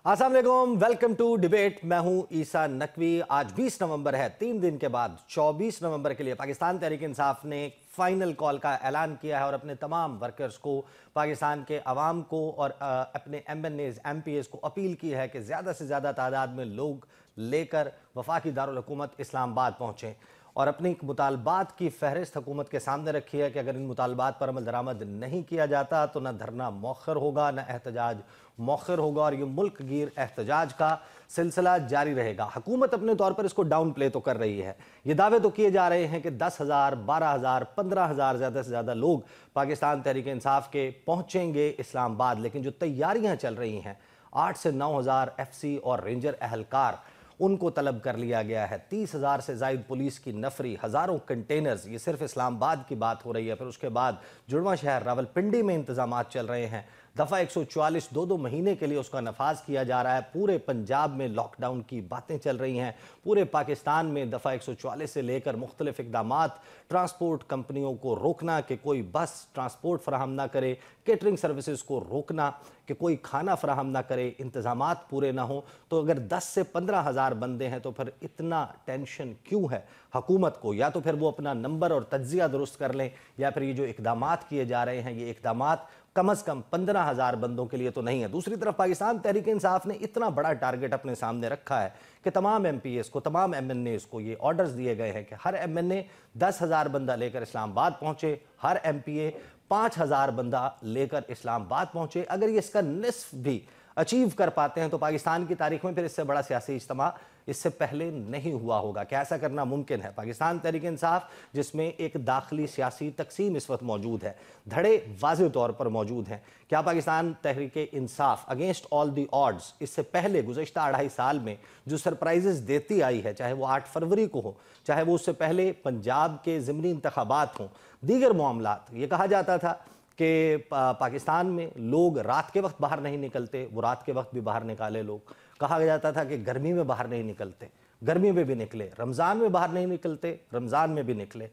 अस्सलाम वालेकुम, welcome to debate. मैं हूं ईसा नकवी। आज 20 नवंबर है। 3 दिन के बाद 24 नवंबर के लिए पाकिस्तान तहरीक इंसाफ ने एक फाइनल कॉल का ऐलान किया है और अपने तमाम वर्कर्स को, पाकिस्तान के अवाम को और अपने MNAs MPAs को अपील की है कि ज़्यादा से ज़्यादा तादाद में लोग लेकर वफाकी दारुल हुकूमत इस्लामाबाद पहुँचें और अपनी मुतालबात की फहरिस्त हुकूमत के सामने रखी है कि अगर इन मुतालबात पर अमल दरामद नहीं किया जाता तो न धरना मौखर होगा, न एहतजाज मौखर होगा और ये मुल्क गिर एहतजाज का सिलसिला जारी रहेगा। हुकूमत अपने तौर पर इसको डाउन प्ले तो कर रही है। ये दावे तो किए जा रहे हैं कि 10,000, 12,000, 15,000 ज़्यादा से ज़्यादा लोग पाकिस्तान तहरीक इंसाफ के पहुँचेंगे इस्लामाबाद, लेकिन जो तैयारियाँ चल रही हैं 8 से 9,000 FC और रेंजर अहलकार उनको तलब कर लिया गया है। 30,000 से ज़ायद पुलिस की नफरी, हज़ारों कंटेनर्स, ये सिर्फ इस्लामाबाद की बात हो रही है। फिर उसके बाद जुड़वा शहर रावलपिंडी में इंतजाम चल रहे हैं। दफ़ा 144 2 महीने के लिए उसका नफाज किया जा रहा है। पूरे पंजाब में लॉकडाउन की बातें चल रही हैं। पूरे पाकिस्तान में दफ़ा 144 से लेकर मुख्तलिफ इक़दामात, ट्रांसपोर्ट कंपनियों को रोकना कि कोई बस ट्रांसपोर्ट फराहम ना करे, केटरिंग सर्विसेज को रोकना कि कोई खाना फराहम ना करे, इंतजामात पूरे ना हो। तो अगर 10 से 15,000 बंदे हैं तो फिर इतना टेंशन क्यों है हुकूमत को? या तो फिर वो अपना नंबर और तज्जिया दुरुस्त कर लें, या फिर ये जो इक़दामात किए जा रहे हैं ये इक़दामात कम से कम 15,000 बंदों के लिए तो नहीं है। दूसरी तरफ पाकिस्तान तहरीक इंसाफ ने इतना बड़ा टारगेट अपने सामने रखा है कि तमाम MPAs को, तमाम MNAs को ये ऑर्डर्स दिए गए हैं कि हर MNA 10,000 बंदा लेकर इस्लामाबाद पहुंचे, हर MPA 5,000 बंदा लेकर इस्लामाबाद पहुंचे। अगर ये इसका निस्फ भी अचीव कर पाते हैं तो पाकिस्तान की तारीख में फिर इससे बड़ा सियासी इज्तिमा इससे पहले नहीं हुआ होगा। क्या ऐसा करना मुमकिन है? पाकिस्तान तहरीक इंसाफ, जिसमें एक दाखिली सियासी तकसीम इस वक्त मौजूद है, धड़े वाज़ेह तौर पर मौजूद हैं। क्या Pakistan Tehreek Insaf against all the odds इससे पहले गुज़श्ता 2.5 साल में जो सरप्राइजेस देती आई है, चाहे वो 8 फरवरी को हो, चाहे वो उससे पहले पंजाब के ज़िमनी इंतखाबात हों, दीगर मामलात, ये कहा जाता था कि पाकिस्तान में लोग रात के वक्त बाहर नहीं निकलते, वो रात के वक्त भी बाहर निकाले लोग। कहा जाता था कि गर्मी में बाहर नहीं निकलते, गर्मी में भी निकले। रमज़ान में बाहर नहीं निकलते, रमज़ान में भी निकले।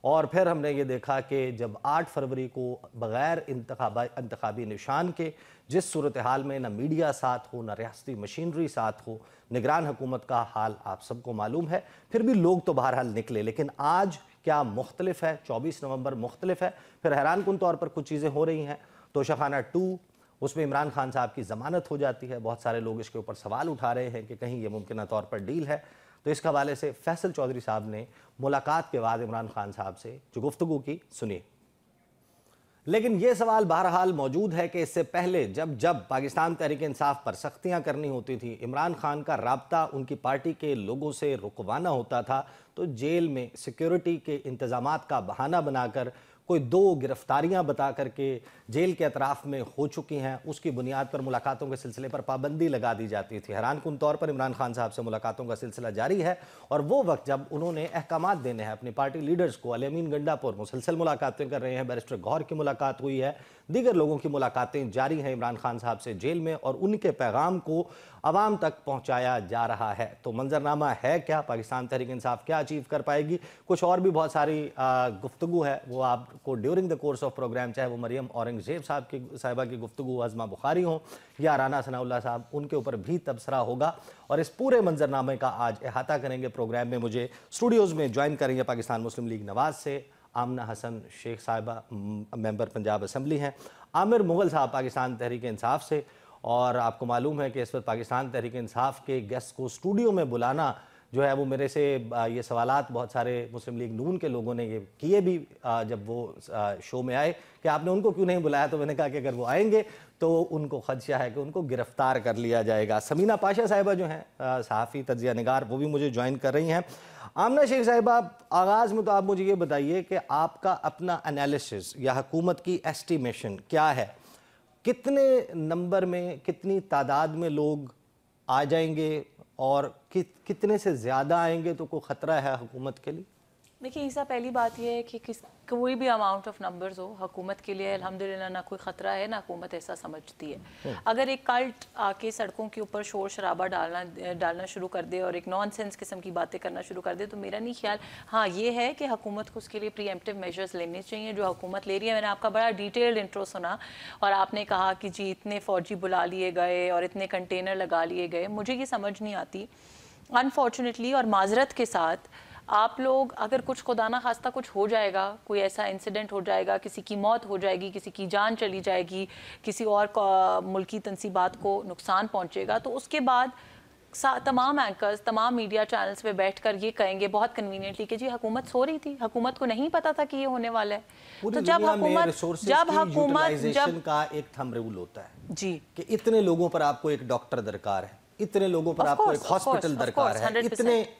और फिर हमने ये देखा कि जब 8 फरवरी को बग़ैर इंतखाबी निशान के जिस सूरत हाल में न मीडिया साथ हो, न रियासती मशीनरी साथ हो, निगरान हुकूमत का हाल आप सबको मालूम है, फिर भी लोग तो बहरहाल निकले। लेकिन आज क्या मुख्तलिफ है? 24 नवंबर मुख्तलिफ है। फिर हैरान कुन तौर पर कुछ चीज़ें हो रही हैं। तोशाखाना 2, उसमें इमरान खान साहब की ज़मानत हो जाती है। बहुत सारे लोग इसके ऊपर सवाल उठा रहे हैं कि कहीं ये मुमकिन तौर पर डील है। तो इस हवाले से फैसल चौधरी साहब ने मुलाकात के बाद इमरान खान साहब से जो गुफ्तगू की, सुनिए। लेकिन ये सवाल बहरहाल मौजूद है कि इससे पहले जब जब पाकिस्तान तहरीक इंसाफ पर सख्तियाँ करनी होती थी, इमरान खान का राब्ता उनकी पार्टी के लोगों से रुकवाना होता था, तो जेल में सिक्योरिटी के इंतजामात का बहाना बनाकर कोई 2 गिरफ्तारियां बता करके जेल के अतराफ में हो चुकी हैं, उसकी बुनियाद पर मुलाकातों के सिलसिले पर पाबंदी लगा दी जाती थी। हैरान कुन तौर पर इमरान खान साहब से मुलाकातों का सिलसिला जारी है और वो वक्त जब उन्होंने अहकामात देने हैं अपनी पार्टी लीडर्स को, अल-अमीन गंडापुर मुसलसल मुलाकातें कर रहे हैं, बैरिस्टर गौहर की मुलाकात हुई है, दीगर लोगों की मुलाकातें जारी हैं इमरान खान साहब से जेल में, और उनके पैगाम को आवाम तक पहुँचाया जा रहा है। तो मंजरनामा है क्या? पाकिस्तान तहरीक इंसाफ क्या अचीव कर पाएगी? कुछ और भी बहुत सारी गुफ्तगू है, वो आपको during the course of program, चाहे वो मरियम औरंगजेब साहिबा की गुफ्तगू, अज़मा बुखारी हो या राना सनाउल्लाह साहब, उनके ऊपर भी तबसरा होगा। और इस पूरे मंजरनामे का आज अहाता करेंगे। प्रोग्राम में मुझे स्टूडियोज़ में ज्वाइन करेंगे पाकिस्तान मुस्लिम लीग नवाज से आमना हसन शेख साहिबा, मेंबर पंजाब असम्बली हैं, आमिर मुगल साहब पाकिस्तान तहरीक इंसाफ से। और आपको मालूम है कि इस वक्त पाकिस्तान तहरीक इंसाफ के गेस्ट को स्टूडियो में बुलाना जो है वो मेरे से ये सवालात बहुत सारे मुस्लिम लीग नून के लोगों ने ये किए भी जब वो शो में आए कि आपने उनको क्यों नहीं बुलाया। तो मैंने कहा कि अगर वो आएंगे तो उनको खदशा है कि उनको गिरफ्तार कर लिया जाएगा। समीना पाशा साहिबा जो हैं सहाफ़ी तज्जिया निगार, वो भी मुझे ज्वाइन कर रही हैं। आमना शेख साहिबा, आगाज़ में तो आप मुझे ये बताइए कि आपका अपना एनालिसिस या हुकूमत की एस्टिमेशन क्या है? कितने नंबर में, कितनी तादाद में लोग आ जाएंगे और कितने से ज़्यादा आएंगे तो कोई ख़तरा है हुकूमत के लिए? देखिए ईसा, पहली बात यह है कि कोई भी अमाउंट ऑफ नंबर्स हो, हुकूमत के लिए अल्हम्दुलिल्लाह ना कोई ख़तरा है, ना हुकूमत ऐसा समझती है। अगर एक कल्ट आके सड़कों के ऊपर शोर शराबा डालना शुरू कर दे और एक नॉनसेंस किस्म की बातें करना शुरू कर दे, तो मेरा नहीं ख्याल। हाँ, ये है कि हुकूमत को उसके लिए प्रीएम्प्टिव मेजर्स लेने चाहिए, जो हुकूमत ले रही है। मैंने आपका बड़ा डिटेल्ड इंट्रो सुना और आपने कहा कि जी इतने फ़ौजी बुला लिए गए और इतने कंटेनर लगा लिए गए। मुझे ये समझ नहीं आती अनफॉर्चुनेटली और माजरत के साथ। आप लोग अगर कुछ खुदा ना खास्ता कुछ हो जाएगा, कोई ऐसा इंसिडेंट हो जाएगा, किसी की मौत हो जाएगी, किसी की जान चली जाएगी, किसी और मुल्की तनसीबात को नुकसान पहुंचेगा, तो उसके बाद तमाम एंकर्स, तमाम मीडिया चैनल्स पे बैठकर ये कहेंगे बहुत कन्वीनियंटली कि जी हुकूमत सो रही थी, हुकूमत को नहीं पता था कि ये होने वाला है। तो जब हुकूमत का एक थंब रूल होता है जी कि इतने लोगों पर आपको एक डॉक्टर दरकार है, इतने लोगों पर आपको एक हॉस्पिटल दरकार है,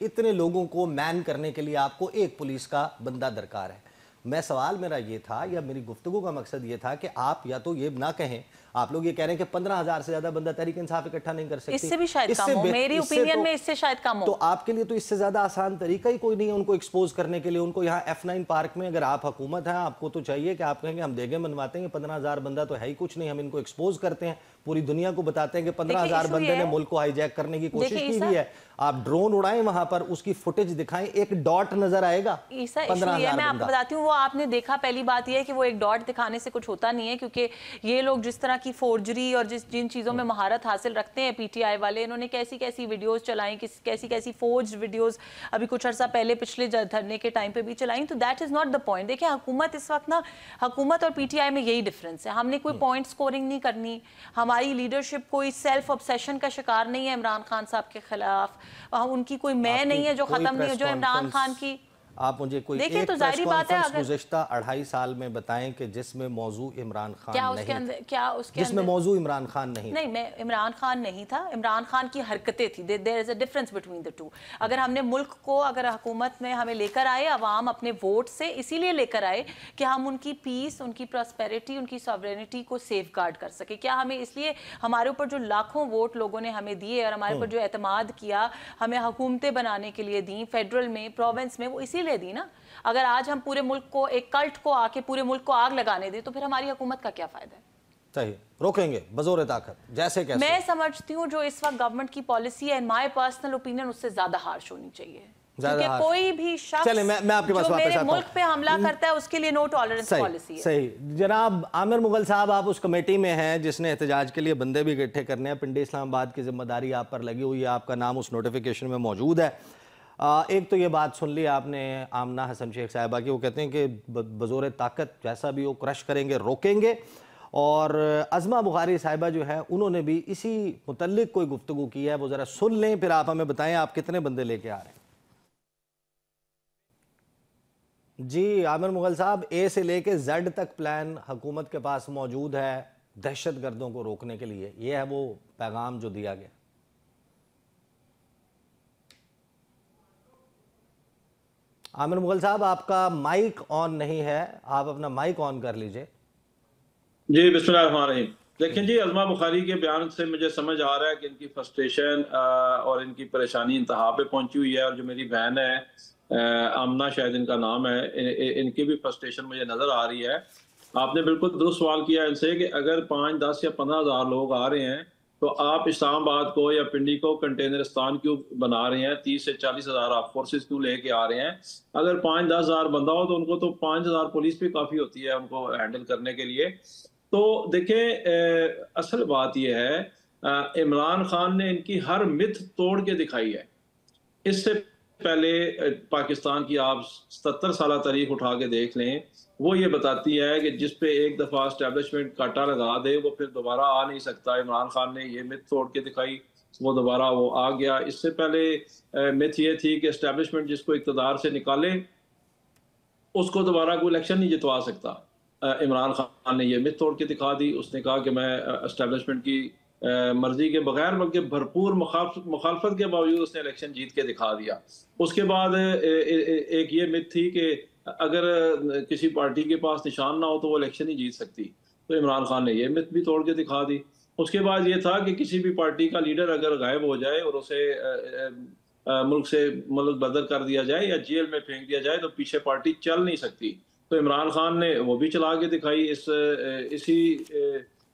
इतने लोगों को मैन करने के लिए आपको एक पुलिस का बंदा दरकार है। मैं सवाल मेरा ये था, या मेरी गुफ्तगू का मकसद ये था कि आप या तो ये ना कहें, आप लोग ये कह रहे हैं कि 15,000 से ज्यादा बंदा तहरीक इंसाफ इकट्ठा नहीं कर सकती, इससे भी शायद कम हो, मेरी ओपिनियन में इससे शायद कम हो। तो आपके लिए तो इससे ज्यादा आसान तरीका ही कोई नहीं है उनको एक्सपोज करने के लिए। उनको यहाँ F9 पार्क में अगर आप हुकूमत है, आपको तो चाहिए कि आप कहेंगे हम देगे मनवाते हैं, 15,000 बंदा तो है ही कुछ नहीं, हम इनको एक्सपोज करते हैं, पूरी दुनिया को बताते हैं कि 15,000 बंदे ने मुल्क को हाईजैक करने की कोशिश की हुई है। आप ड्रोन उड़ाएं, वहां पर उसकी फुटेज दिखाएं, एक डॉट नजर आएगा। 15,000 मैं आपको बताती हूँ, वो आपने देखा, पहली बात यह है कि वो एक डॉट दिखाने से कुछ होता नहीं है, क्योंकि ये लोग जिस तरह की फोर्जरी और जिन चीजों में महारत हासिल रखते हैं पीटीआई वाले, इन्होंने कैसी कैसी वीडियोस चलाई, कैसी कैसी फोर्ज्ड वीडियोस अभी कुछ अर्सा पहले पिछले धरने के टाइम पे भी चलाई। तो that is not the point. देखिए हुकूमत इस वक्त ना, हुकूमत और पीटीआई में यही डिफरेंस है। हमने कोई पॉइंट स्कोरिंग नहीं करनी, हमारी लीडरशिप कोई सेल्फ ऑब्सेशन का शिकार नहीं है इमरान खान साहब के खिलाफ, उनकी कोई मैं नहीं है जो खत्म नहीं है, जो इमरान खान की। आप मुझे कोई देखिए एक तो जाहिर बात है, अगर गुज़िश्ता 2.5 साल में बताएं कि जिसमें मौजू इमरान खान क्या नहीं, उसके अंदर, क्या उसके जिसमें मौजू इमरान खान नहीं, मैं इमरान खान नहीं था, इमरान खान की हरकतें थी। There is a difference between the two. अगर हमने मुल्क को, अगर हुकूमत में हमें लेकर आए, अवाम अपने वोट से इसीलिए लेकर आए कि हम उनकी पीस, उनकी प्रॉस्पेरिटी, उनकी सॉवरेनिटी को सेफ गार्ड कर सके। क्या हमें इसलिए हमारे ऊपर जो लाखों वोट लोगों ने हमें दिए और हमारे ऊपर जो एतमाद किया, हमें हुकूमतें बनाने के लिए दी, फेडरल में, प्रोविंस में, वो इसीलिए दी ना। अगर आज हम पूरे मुल्क को, एक कल्ट को आके पूरे मुल्क को आग लगाने दें, तो फिर हमारी हुकूमत का क्या फायदा है? सही रोकेंगे बजोर ताकत, जैसे कैसे। मैं समझती हूँ जो इस वक्त गवर्नमेंट की पॉलिसी है, इन माय पर्सनल ओपिनियन, उससे ज्यादा हार्श होनी चाहिए। क्योंकि कोई भी शख्स मैं आपके पास जो मेरे मुल्क पे हमला करता है, उसके लिए नो टॉलरेंस पॉलिसी है। सही। जनाब आमिर मुगल साहब, आप उस कमेटी में हैं जिसने एहतजाज के लिए बंदे भी इकट्ठे करने हैं, पिंडी इस्लामाबाद की जिम्मेदारी आप पर लगी हुई है, आपका नाम उस नोटिफिकेशन में मौजूद है। एक तो ये बात सुन ली आपने आमना हसन शेख साहिबा की, वो कहते हैं कि बजोर ताकत जैसा भी वो क्रश करेंगे, रोकेंगे। और अज़मा बुखारी साहिबा जो है, उन्होंने भी इसी मुतल्लिक कोई गुफ्तगू की है, वो ज़रा सुन लें, फिर आप हमें बताएं आप कितने बंदे लेके आ रहे हैं। जी आमिर मुगल साहब, ए से लेके जेड तक प्लान हुकूमत के पास मौजूद है दहशत गर्दों को रोकने के लिए, ये है वो पैगाम जो दिया गया। आमिर मुगल साहब, आपका माइक ऑन नहीं है, आप अपना माइक ऑन कर लीजिए। जी बिस्मिल्लाहिर्रहमानिर्रहीम। देखिए जी, अज़मा बुखारी के बयान से मुझे समझ आ रहा है कि इनकी फ्रस्ट्रेशन और इनकी परेशानी इंतहा पे पहुंची हुई है। और जो मेरी बहन है आमना, शायद इनका नाम है, इनकी भी फ्रस्ट्रेशन मुझे नज़र आ रही है। आपने बिल्कुल दुरुस्त सवाल किया इनसे कि अगर 5, 10 या 15,000 लोग आ रहे हैं, तो आप इस्लामाबाद को या पिंडी को कंटेनरिस्तान क्यों बना रहे हैं? 30 से 40,000 आप फोर्सेस क्यों लेके आ रहे हैं? अगर 5-10 हज़ार बंदा हो तो उनको तो 5,000 पुलिस भी काफ़ी होती है उनको हैंडल करने के लिए। तो देखें, असल बात यह है, इमरान खान ने इनकी हर मिथ तोड़ के दिखाई है। इससे पहले पाकिस्तान की आप 77 साल तारीख उठा के देख लें, वो ये बताती है कि जिस पे एक दफ़ा एस्टेब्लिशमेंट कांटा लगा दे, वो फिर दोबारा आ नहीं सकता। इमरान खान ने ये मिथ तोड़ के दिखाई, वो दोबारा वो आ गया। इससे पहले मिथ ये थी कि एस्टेब्लिशमेंट जिसको इक़्तिदार से निकाले, उसको दोबारा कोई इलेक्शन नहीं जितवा सकता। इमरान खान ने ये मिथ तोड़ के दिखा दी। उसने कहा कि मैं एस्टेब्लिशमेंट की मर्जी के बगैर, बल्कि भरपूर मुखालफत के बावजूद उसने इलेक्शन जीत के दिखा दिया। उसके बाद एक ये मिथ थी कि अगर किसी पार्टी के पास निशान ना हो तो वो इलेक्शन ही जीत सकती। तो इमरान खान ने ये मिथ भी तोड़ के दिखा दी। उसके बाद ये था कि किसी भी पार्टी का लीडर अगर गायब हो जाए और उसे मुल्क से मुल्क बदर कर दिया जाए या जेल में फेंक दिया जाए तो पीछे पार्टी चल नहीं सकती। तो इमरान खान ने वो भी चला के दिखाई। इसी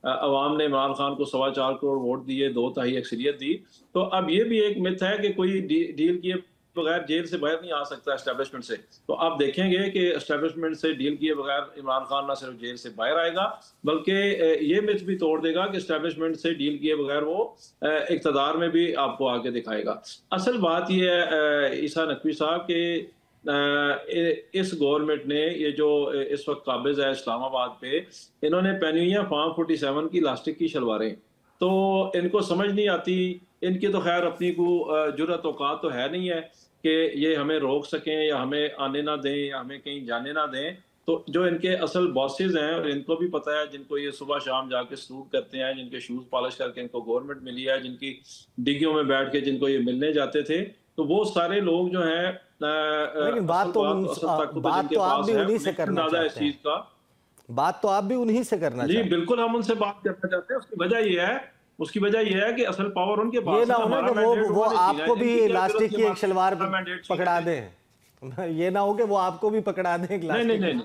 अवाम ने इमरान खान को 4.25 करोड़ वोट दिए, 2/3 अक्सरियत दी। तो अब ये भी एक मिथ है कि कोई डील किए बगैर जेल से बाहर नहीं आ सकता एस्टेब्लिशमेंट से। तो आप देखेंगे कि एस्टेब्लिशमेंट से डील किए बगैर इमरान खान ना सिर्फ जेल से बाहर आएगा बल्कि ये मिथ भी तोड़ देगा कि एस्टेब्लिशमेंट से डील किए बगैर वो इक़्तिदार में भी आपको आके दिखाएगा। असल बात ये है ईसा नकवी साहब के इस गवर्नमेंट ने ये जो इस वक्त काबिज है इस्लामाबाद पे, इन्होंने पहनी हुई है फार्म 47 की इलास्टिक की शलवारें। तो इनको समझ नहीं आती। इनकी तो खैर अपनी को जुर्रत औकात तो है नहीं है कि ये हमें रोक सकें या हमें आने ना दें या हमें कहीं जाने ना दें। तो जो इनके असल बॉसेस हैं और इनको भी पता है, जिनको ये सुबह शाम जाके सलूट करते हैं, जिनके शूज पॉलिश करके इनको गवर्नमेंट मिली है, जिनकी डिग्गियों में बैठ के जिनको ये मिलने जाते थे, तो वो सारे लोग जो हैं लेकिन बात तो आप भी उन्हीं से करना चाहते हैं। बात तो आप भी उन्हीं से करना जी बिल्कुल, हम उनसे बात करना चाहते हैं। उसकी वजह ये है कि असल पावर उनके पास है। ये ना हो ना कि वो आपको भी इलास्टिक की एक शलवार पकड़ा दें। ये ना हो कि वो आपको भी पकड़ा दें। नहीं।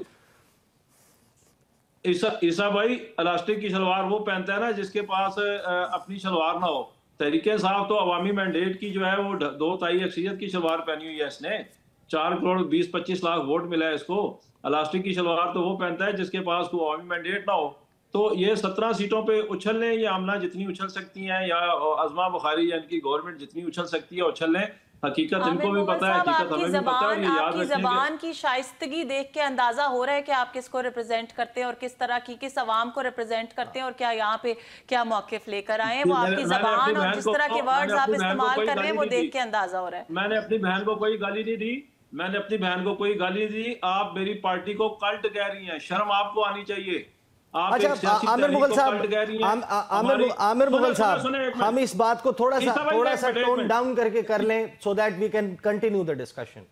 ईसा भाई, इलास्टिक की शलवार वो पहनता है ना जिसके पास अपनी शलवार ना हो। तहरीक इंसाफ तो अवामी मैंडेट की जो है वो 2/3 अक्सरियत की शलवार पहनी हुई है। इसने 4 करोड़ 20-25 लाख वोट मिला है इसको। इलास्टिक की शलवार तो वो पहनता है जिसके पास कोई अवामी मैंडेट ना हो। तो ये 17 सीटों पे उछल लें या आमना जितनी उछल सकती हैं या अज़मा बुखारी या इनकी गवर्नमेंट जितनी उछल सकती है उछल लें। हकीकत इनको भी पता है, हकीकत हमें भी पता है। आपकी ज़बान की शाइस्तगी देख के अंदाजा हो रहा है कि आप किसको रिप्रेजेंट करते हैं और किस तरह की किस अवाम को रिप्रेजेंट करते हैं और क्या यहाँ पे क्या मौक़िफ़ लेकर आए हैं। वो आपकी ज़बान और जिस तरह के वर्ड्स आप इस्तेमाल कर रहे हैं वो देख के अंदाजा हो रहा है। मैंने अपनी बहन को कोई गाली नहीं दी। आप मेरी पार्टी को कल्ट कह रही हैं, शर्म आपको आनी चाहिए। अच्छा आमिर मुगल साहब, हम इस बात को थोड़ा सा टोन डाउन करके कर लें so that we can continue the discussion.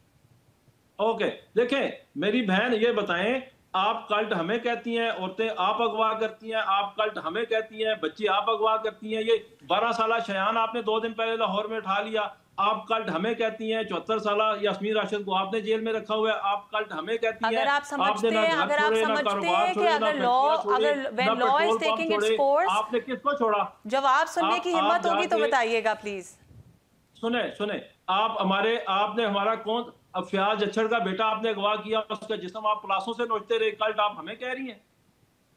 Okay, देखें मेरी बहन, ये बताएं, आप कल्ट हमें कहती हैं, औरतें आप अगवा करती हैं, आप कल्ट हमें कहती हैं, बच्ची आप अगवा करती हैं। ये 12 साल शयान आपने 2 दिन पहले लाहौर में उठा लिया, आप कल्ट हमें कहती हैं। 74 साल यास्मीन राशिद को आपने जेल में रखा हुआ है, आप कल्ट हमें कहती हैं। अगर आप समझते हैं कि अगर law is taking its course, आपने किसको छोड़ा? जवाब सुनने की हिम्मत होगी तो बताइएगा प्लीज। सुने आपने हमारा कौन फयाज अचड़ का बेटा आपने अगवा किया, उसका जिस्म आप प्लासों से नोचते रहे, कल्ट आप हमें कह रही हैं।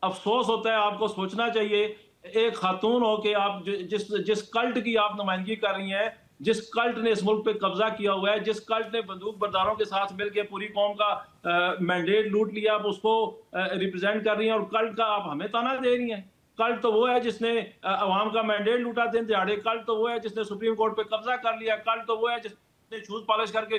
अफसोस होता है, आपको सोचना चाहिए। एक खातून हो के आप जिस कल्ट की आप नुमाइंदगी कर रही हैं, जिस कल्ट ने इस मुल्क पे कब्जा किया हुआ है, जिस कल्ट ने बंदूक बरदारों के साथ मिलकर पूरी कौम का मैंडेट लूट लिया, आप उसको रिप्रेजेंट कर रही हैं और कल्ट का आप हमें ताना दे रही हैं। कल्ट तो वो है जिसने अवाम का मैंडेट लूटा दिन दिहाड़े। कल्ट तो वो है जिसने सुप्रीम कोर्ट पे कब्जा कर लिया। कल्ट तो वो है जिसने शूज पॉलिश करके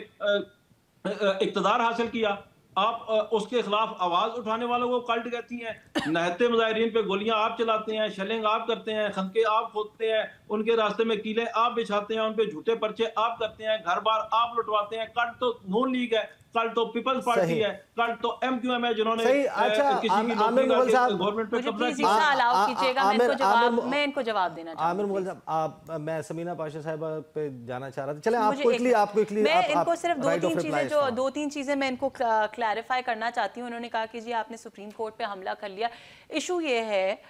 इक्तदार हासिल किया। आप उसके खिलाफ आवाज उठाने वालों को कल्ट कहती हैं। नहते मुजाहिरीन पे गोलियां आप चलाते हैं, शेलिंग आप करते हैं, खंदके आप खोदते हैं, उनके रास्ते में कीले आप बिछाते हैं, उन पे झूठे पर्चे आप करते हैं, घर बार आप लुटवाते हैं। कल्ट तो नून लीग है, कल्ट तो पीपल्स पार्टी है, कल्ट तो एमक्यूएम है जिन्होंने गवर्नमेंट पे कब्जा किया। मैं इनको जवाब देना चाहूंगी। आमिर मुगल साहब, मैं समीना पाशा साहिबा पे जाना चाह रहा था। चले आप क्विकली मैं इनको सिर्फ 2-3 चीजें मैं इनको क्लैरिफाई करना चाहती हूँ। उन्होंने कहा कि जी आपने सुप्रीम कोर्ट पे हमला कर लिया। इशू ये है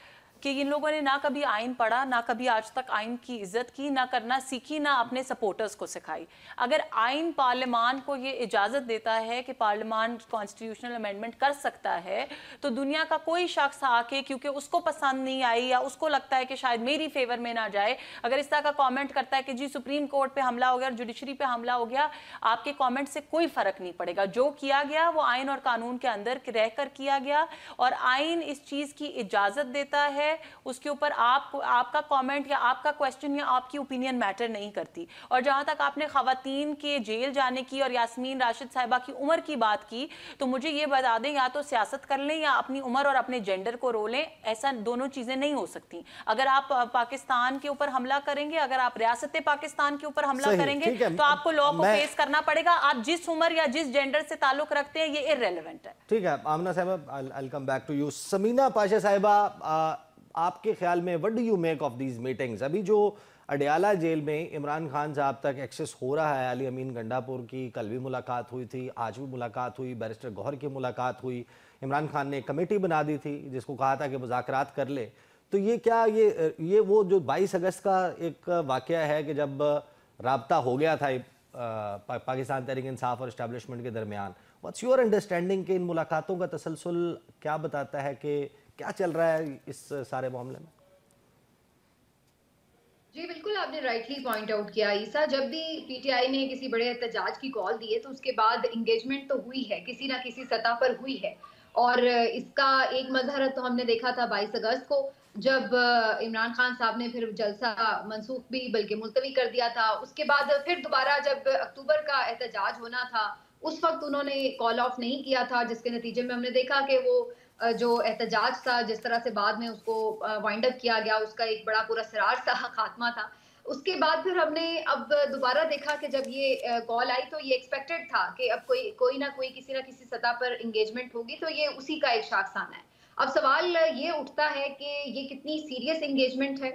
कि इन लोगों ने ना कभी आइन पढ़ा, ना कभी आज तक आइन की इज्जत की, ना करना सीखी, ना अपने सपोर्टर्स को सिखाई। अगर आइन पार्लियामान को ये इजाज़त देता है कि पार्लियामान कॉन्स्टिट्यूशनल अमेंडमेंट कर सकता है, तो दुनिया का कोई शख्स आके क्योंकि उसको पसंद नहीं आई या उसको लगता है कि शायद मेरी फेवर में ना जाए, अगर इस तरह का कॉमेंट करता है कि जी सुप्रीम कोर्ट पर हमला हो गया और जुडिशरी पर हमला हो गया, आपके कॉमेंट से कोई फ़र्क नहीं पड़ेगा। जो किया गया वो आइन और कानून के अंदर रहकर किया गया और आइन इस चीज़ की इजाज़त देता है। उसके ऊपर आपका कमेंट या आपका क्वेश्चन या आपकी ओपिनियन मैटर नहीं करती। और जहां तक आपने खवातीन के जेल जाने की और यास्मीन राशिद साहिबा की उम्र की बात की, तो मुझे ये बता दें, या तो सियासत कर लें या अपनी उम्र और अपने जेंडर को रोलें। ऐसा दोनों चीजें नहीं हो सकती। अगर आप पाकिस्तान के ऊपर हमला करेंगे, अगर आप रियासत पाकिस्तान के ऊपर हमला करेंगे, तो आपको लॉ को फेस करना पड़ेगा। आप जिस उम्र या जिस जेंडर से ताल्लुक रखते हैं, ये इररेलेवेंट है। ठीक है Amna Sahiba, I will come back to you. Samina Pasha Sahiba, आपके ख्याल में what do you make of these meetings? अभी जो अडयाला जेल में इमरान खान साहब तक एक्सेस हो रहा है। अली अमीन गंडापुर की कल भी मुलाकात हुई थी, आज भी मुलाकात हुई, बैरिस्टर गौहर की मुलाकात हुई। इमरान खान ने कमेटी बना दी थी जिसको कहा था कि मुज़ाकरात कर ले। तो ये क्या ये वो जो 22 अगस्त का एक वाक़या है कि जब राब्ता हो गया था पाकिस्तान तहरीक इंसाफ और इस्टेब्लिशमेंट के दरमियान, व्हाट्स योर अंडरस्टैंडिंग कि इन मुलाकातों का तसलसल क्या बताता है कि क्या चल रहा है इस सारे मामले में? जी बिल्कुल, आपने राइटली पॉइंट आउट किया ईसा। जब भी पीटीआई ने किसी बड़े एहतजाज की कॉल दी है तो उसके बाद इंगेजमेंट तो हुई है, किसी ना किसी सतह पर हुई है। और इसका एक मजहर तो हमने देखा था 22 अगस्त को, जब इमरान खान साहब ने फिर जलसा मनसूख भी बल्कि मुलतवी कर दिया था। उसके बाद फिर दोबारा जब अक्टूबर का एहतजाज होना था उस वक्त उन्होंने कॉल ऑफ नहीं किया था, जिसके नतीजे में हमने देखा कि वो जो एहतजाज था जिस तरह से बाद में उसको वाइंड अप किया गया, उसका एक बड़ा पूरा सरार सा खात्मा था। उसके बाद फिर हमने अब दोबारा देखा कि जब ये कॉल आई तो ये एक्सपेक्टेड था कि अब कोई ना कोई किसी ना किसी सतह पर इंगेजमेंट होगी, तो ये उसी का एक शाखसाना है। अब सवाल ये उठता है कि ये कितनी सीरियस इंगेजमेंट है,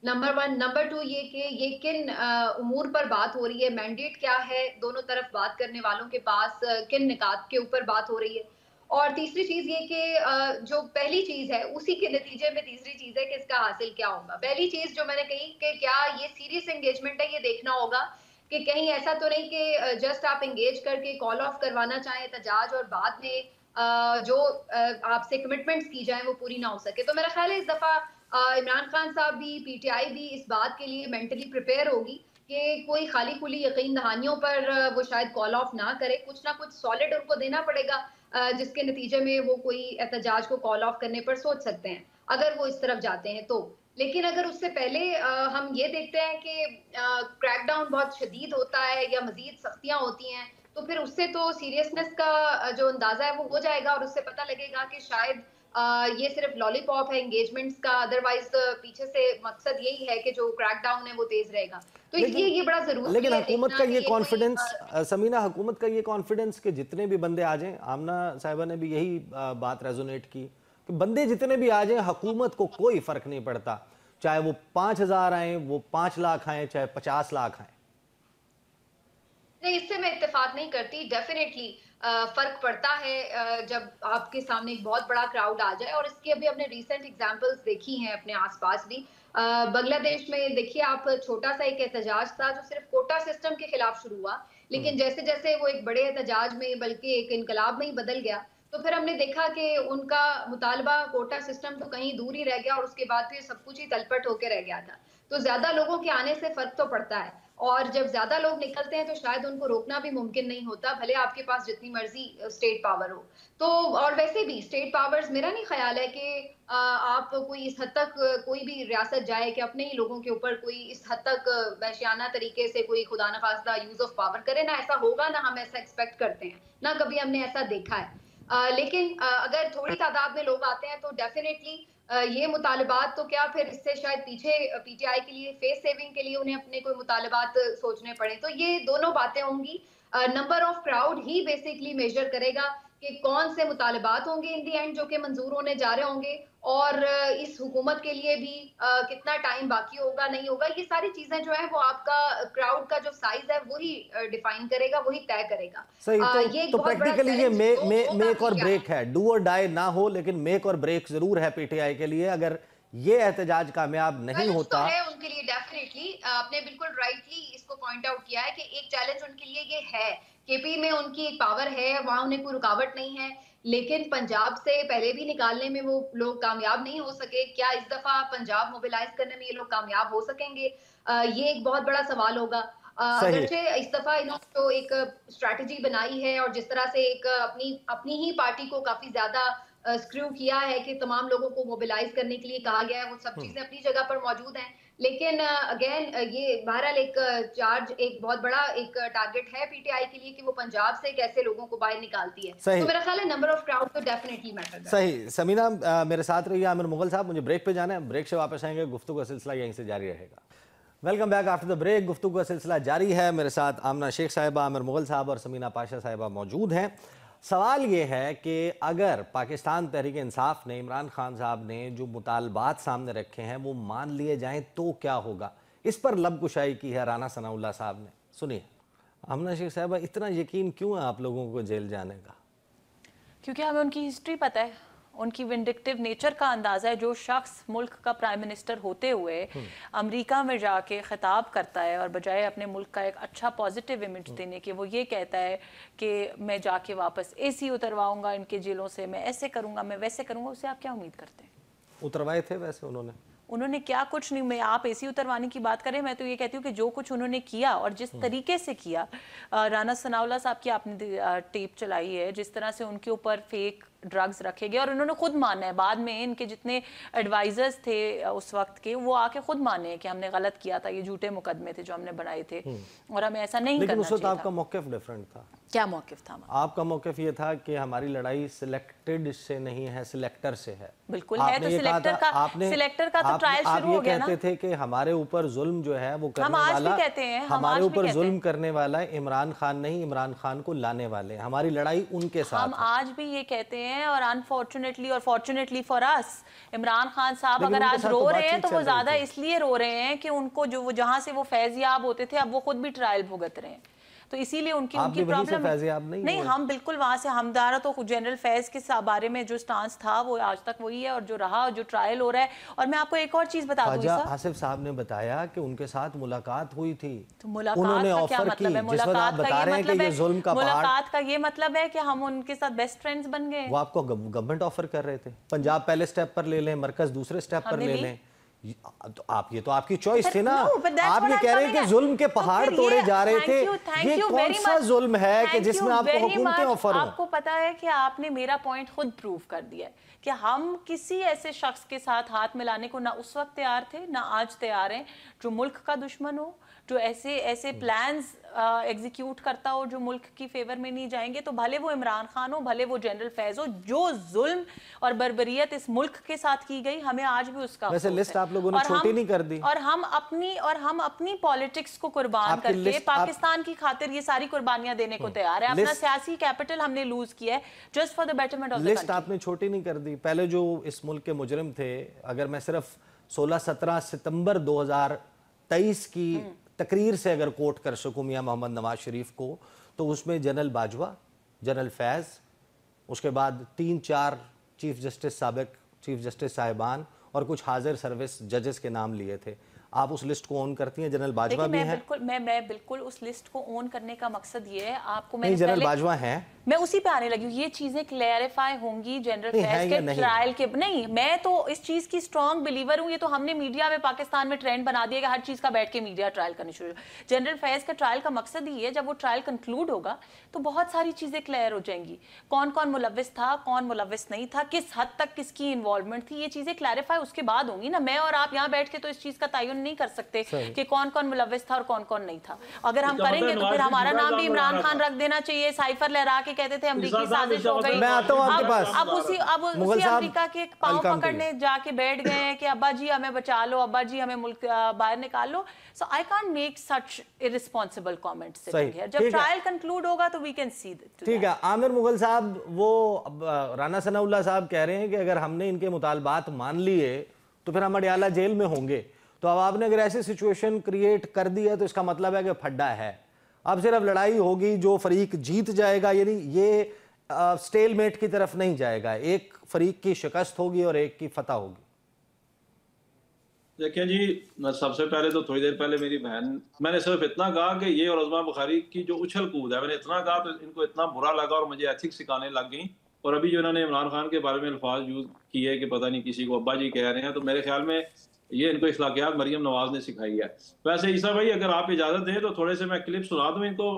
नंबर वन। नंबर टू ये कि ये किन उमूर पर बात हो रही है, मैंडेट क्या है दोनों तरफ बात करने वालों के पास, किन निकात के ऊपर बात हो रही है। और तीसरी चीज ये कि जो पहली चीज है उसी के नतीजे में तीसरी चीज है कि इसका हासिल क्या होगा। पहली चीज जो मैंने कही कि क्या ये सीरियस एंगेजमेंट है, ये देखना होगा कि कहीं ऐसा तो नहीं कि जस्ट आप एंगेज करके कॉल ऑफ करवाना चाहें एहतजाज और बाद में जो आपसे कमिटमेंट्स की जाए वो पूरी ना हो सके। तो मेरा ख्याल है इस दफा इमरान खान साहब भी, पीटीआई भी इस बात के लिए मेंटली प्रिपेयर होगी कि कोई खाली खुली यकीन दहानियों पर वो शायद कॉल ऑफ ना करे, कुछ ना कुछ सॉलिड उनको देना पड़ेगा जिसके नतीजे में वो कोई एहतजाज को कॉल ऑफ करने पर सोच सकते हैं अगर वो इस तरफ जाते हैं तो। लेकिन अगर उससे पहले हम ये देखते हैं कि क्रैकडाउन बहुत शदीद होता है या मजीद सख्तियां होती हैं, तो फिर उससे तो सीरियसनेस का जो अंदाजा है वो हो जाएगा और उससे पता लगेगा कि शायद ये सिर्फ लॉलीपॉप है एंगेजमेंट्स का, अदरवाइज पीछे से मकसद यही है कि जो क्रैकडाउन है वो तेज रहेगा। तो इसलिए ये बड़ा जरूरी लेकिन है हुकूमत देखना का कि ये ये कॉन्फिडेंस, कोई समीना, हुकूमत का ये कॉन्फिडेंस कि जितने भी बंदे आ जाएं, आमना साहिबा ने भी यही बात रेजोनेट की कि बंदे जितने भी आ जाएं हुकूमत को कोई फर्क नहीं पड़ता, चाहे वो 5,000 आए, वो 5 लाख आए, चाहे 50 लाख आए। नहीं, इससे मैं इत्तेफाक नहीं करती। डेफिनेटली फर्क पड़ता है जब आपके सामने एक बहुत बड़ा क्राउड आ जाए, और इसकी अभी हमने रिसेंट एग्जांपल्स देखी हैं अपने आसपास भी। बांग्लादेश में देखिए आप, छोटा सा एक एहतजाज था जो सिर्फ कोटा सिस्टम के खिलाफ शुरू हुआ, लेकिन जैसे जैसे वो एक बड़े एहतजाज में बल्कि एक इनकलाब में ही बदल गया, तो फिर हमने देखा कि उनका मुतालबा कोटा सिस्टम तो कहीं दूर ही रह गया और उसके बाद फिर सब कुछ ही तलपट होकर रह गया था। तो ज्यादा लोगों के आने से फर्क तो पड़ता है, और जब ज्यादा लोग निकलते हैं तो शायद उनको रोकना भी मुमकिन नहीं होता, भले आपके पास जितनी मर्जी स्टेट पावर हो। तो और वैसे भी स्टेट पावर्स, मेरा नहीं ख्याल है कि आप कोई इस हद तक कोई भी रियासत जाए कि अपने ही लोगों के ऊपर कोई इस हद तक वहशियाना तरीके से कोई खुदा न खास्ता यूज ऑफ पावर करे। ना ऐसा होगा, ना हम ऐसा एक्सपेक्ट करते हैं, ना कभी हमने ऐसा देखा है। लेकिन अगर थोड़ी तादाद में लोग आते हैं तो डेफिनेटली ये मुतालबात तो क्या, फिर इससे शायद पीछे पीटीआई के लिए फेस सेविंग के लिए उन्हें अपने कोई मुतालबात सोचने पड़े। तो ये दोनों बातें होंगी। नंबर ऑफ क्राउड ही बेसिकली मेजर करेगा कि कौन से मुतालबात होंगे इन दी एंड जो कि मंजूर होने जा रहे होंगे, और इस हुकूमत के लिए भी कितना टाइम बाकी होगा नहीं होगा। ये सारी चीजें जो है वो आपका क्राउड का जो साइज है वही डिफाइन करेगा, वही तय करेगा। सही। ये एक तो बहुत बड़ा प्रैक्टिकली ये चैलेंज मेक और ब्रेक है, डू और डाई ना हो, लेकिन मेक और ब्रेक जरूर है पीटीआई के लिए। अगर ये एहतजाज कामयाब नहीं चैलेंज होता तो है उनके लिए डेफिनेटली। आपने बिल्कुल राइटली इसको पॉइंट आउट किया है कि एक चैलेंज उनके लिए ये है। केपी में उनकी एक पावर है, वहां उन्हें कोई रुकावट नहीं है, लेकिन पंजाब से पहले भी निकालने में वो लोग कामयाब नहीं हो सके। क्या इस दफा पंजाब मोबिलाइज करने में ये लोग कामयाब हो सकेंगे? ये एक बहुत बड़ा सवाल होगा। सही। अगरचे इस दफा इन्होंने जो एक स्ट्रैटेजी बनाई है और जिस तरह से एक अपनी अपनी ही पार्टी को काफी ज्यादा स्क्रू किया है कि तमाम लोगों को मोबिलाइज करने के लिए कहा गया है, वो सब चीजें अपनी जगह पर मौजूद हैं। लेकिन अगेन ये बहरहाल एक चार्ज, एक बहुत बड़ा एक टारगेट है पीटीआई के लिए कि वो पंजाब से कैसे लोगों को बाहर निकालती है। सही। तो मेरा ख्याल है नंबर ऑफ क्राउड तो डेफिनेटली मैटर करता है। सही। समीना, मेरे साथ रहिए। आमिर मुगल साहब, मुझे ब्रेक पे जाना है, ब्रेक से वापस आएंगे, गुफ्तगू का सिलसिला यहीं से जारी रहेगा। Welcome back after the break. गुफ्तगू का सिलसिला जारी है। मेरे साथ आमना शेख साहिबा, आमिर मुगल साहब और समीना पाशा साहिबा मौजूद हैं। सवाल ये है कि अगर पाकिस्तान तहरीक इंसाफ ने, इमरान खान साहब ने जो मुतालबात सामने रखे हैं वो मान लिए जाएं तो क्या होगा? इस पर लबकुशाई की है राना सनाउल्लाह साहब ने। सुनिए। आमना शेख साहब, इतना यकीन क्यों है आप लोगों को जेल जाने का? क्योंकि हमें उनकी हिस्ट्री पता है, उनकी विंडिक्टिव नेचर का अंदाज़ा है। जो शख्स मुल्क का प्राइम मिनिस्टर होते हुए अमेरिका में जाके खिताब करता है और बजाय अपने मुल्क का एक अच्छा पॉजिटिव इमेज देने के वो ये कहता है कि मैं जाके वापस एसी उतरवाऊंगा इनके जेलों से, मैं ऐसे करूंगा, मैं वैसे करूंगा, उससे आप क्या उम्मीद करते हैं? उतरवाए थे वैसे उन्होंने क्या कुछ नहीं। मैं आप एसी उतरवाने की बात करें, मैं तो ये कहती हूँ कि जो कुछ उन्होंने किया और जिस तरीके से किया, राना सनाउल्लाह साहब की आपने टेप चलाई है, जिस तरह से उनके ऊपर फेक ड्रग्स रखे गए और उन्होंने खुद माना है, बाद में इनके जितने एडवाइजर्स थे उस वक्त के वो आके खुद माने हैं कि हमने गलत किया था, ये झूठे मुकदमे थे जो हमने बनाए थे और हमें ऐसा नहीं करना चाहिए था। आपका मौक़िफ़ डिफरेंट था। क्या मौक़िफ़ था? आपका मौक़िफ़ ये था कि हमारी लड़ाई सिलेक्टेड से नहीं है, सिलेक्टर से है। बिल्कुल है, तो सिलेक्टर का तो ट्रायल शुरू हो गया ना। आप ये कहते थे कि हमारे ऊपर जुल्म जो है वो करने हम आज वाला, भी कहते हैं, हमारे ऊपर जुल्म करने वाला इमरान खान नहीं, इमरान खान को लाने वाले, हमारी लड़ाई उनके साथ। हम आज भी ये कहते हैं और अनफॉर्चुनेटली और fortunately for us, Imran Khan साहब अगर आज रो रहे हैं तो वो ज्यादा इसलिए रो रहे हैं कि उनको जो वो जहां से वो फैज़याब होते थे अब वो खुद भी ट्रायल भुगत रहे हैं, तो इसीलिए उनकी प्रॉब्लम नहीं। हम बिल्कुल वहां से, हमदारा तो जनरल फैज के बारे में जो स्टांस था वो आज तक वही है और जो रहा, जो ट्रायल हो रहा है। और मैं आपको एक और चीज बता दूं, आसिफ साहब ने बताया कि उनके साथ मुलाकात हुई थी, तो मुलाकात का क्या मतलब है? मुलाकात का ये मतलब है कि हम उनके साथ बेस्ट फ्रेंड्स बन गए। वो आपको गवर्नमेंट ऑफर कर रहे थे, पंजाब पहले स्टेप पर ले लें, मरकज दूसरे स्टेप पर ले लें, तो आप ये तो आपकी चॉइस थी ना। आप ये कह रहे हैं कि जुल्म के पहाड़ तोड़े जा रहे थे, ये कौन सा जुल्म है कि जिसमें आपको हुकूमतें ऑफर हो? आपको पता है कि आपने मेरा पॉइंट खुद प्रूव कर दिया है कि हम किसी ऐसे शख्स के साथ हाथ मिलाने को ना उस वक्त तैयार थे ना आज तैयार हैं जो मुल्क का दुश्मन हो, जो ऐसे प्लान्स एग्जीक्यूट करता हो जो मुल्क की फेवर में नहीं जाएंगे। तो भले वो इमरान खान हो, भले वो जनरल फैज हो, जो जुल्म और बर्बरियत इस मुल्क के साथ की गई हमें आज भी उसका वैसे लिस्ट आप लोगों ने छोटी नहीं कर दी। और हम अपनी पॉलिटिक्स को कुर्बान करके पाकिस्तान की खातिर ये सारी कुर्बानियां देने को तैयार है। अपना सियासी कैपिटल हमने लूज किया है just for the betterment of the country. List आपने छोटी नहीं कर दी। पहले जो इस मुल्क के मुजरिम थे, अगर मैं सिर्फ 16-17 सितंबर 2023 की तकरीर से अगर कोट कर सकूं मियां मोहम्मद नवाज शरीफ को, तो उसमें जनरल बाजवा, जनरल फैज, उसके बाद 3-4 चीफ जस्टिस साबिक चीफ जस्टिस साहिबान और कुछ हाजिर सर्विस जजेस के नाम लिए थे। आप उस लिस्ट को ऑन करती हैं? जनरल बाजवा भी हैं? मैं बिल्कुल उस लिस्ट को ऑन करने का मकसद ये है, आपको मैं जनरल बाजवा हैं, मैं उसी पे आने लगी हूँ। ये चीजें क्लैरिफाई होंगी जनरल फैज के ट्रायल के। नहीं, मैं तो इस चीज की स्ट्रॉन्ग बिलीवर हूँ। ये तो हमने मीडिया में पाकिस्तान में ट्रेंड बना दिया कि हर चीज का बैठ के मीडिया ट्रायल करनी शुरू। जनरल फैज का ट्रायल का मकसद ही है, जब वो ट्रायल कंक्लूड होगा तो बहुत सारी चीजें क्लियर हो जाएंगी। कौन कौन मुलव्विस था, कौन मुलव्विस नहीं था, किस हद तक किसकी इन्वॉल्वमेंट थी, ये चीजें क्लैरिफाई उसके बाद होंगी ना। मैं और आप यहाँ बैठ के तो इस चीज का तयन नहीं कर सकते कि कौन कौन मुलव्विस था और कौन कौन नहीं था। अगर हम करेंगे तो फिर हमारा नाम भी इमरान खान रख देना चाहिए। साइफर लहरा के कहते थे अमरीकी साजिश हो गई। मैं आता हूं आपके पास। अब उसी अमेरिका के पांव पकड़ने जाके बैठ गए हैं कि अब्बा जी हमें बचा लो, अब्बा जी हमें मुल्क बाहर निकाल लो। So I can't make such irresponsible comments sitting here. जब ट्रायल कंक्लूड होगा तो वी कैन सी दैट। ठीक है। आमिर मुगल साहब, वो राना सनाउल्लाह साहब कह रहे हैं कि अगर हमने इनके मुतालबात मान लिए तो फिर हम अडयाला जेल में होंगे। तो अब आपने अगर ऐसी सिचुएशन क्रिएट कर दी है तो इसका मतलब है कि फड्डा है। अब सिर्फ लड़ाई होगी, जो फरीक जीत जाएगा, यानी ये स्टेलमेट की तरफ नहीं जाएगा, एक फरीक की शिकस्त होगी और एक की फतह होगी। देखिए जी, मैं सबसे पहले तो थोड़ी देर पहले मेरी बहन, मैंने सिर्फ इतना कहा कि ये और अज़मा बुखारी की जो उछल कूद है, मैंने इतना कहा तो इनको इतना बुरा लगा और मुझे एथिक्स सिखाने लग गई। और अभी जो इन्होंने इमरान खान के बारे में अल्फाज यूज किए कि पता नहीं किसी को अब्बा जी कह रहे हैं, तो मेरे ख्याल में ये इनको इखलाकियात मरियम नवाज ने सिखाई है। वैसे ईसा भाई, अगर आप इजाजत दें तो थोड़े से मैं क्लिप सुना दूं इनको,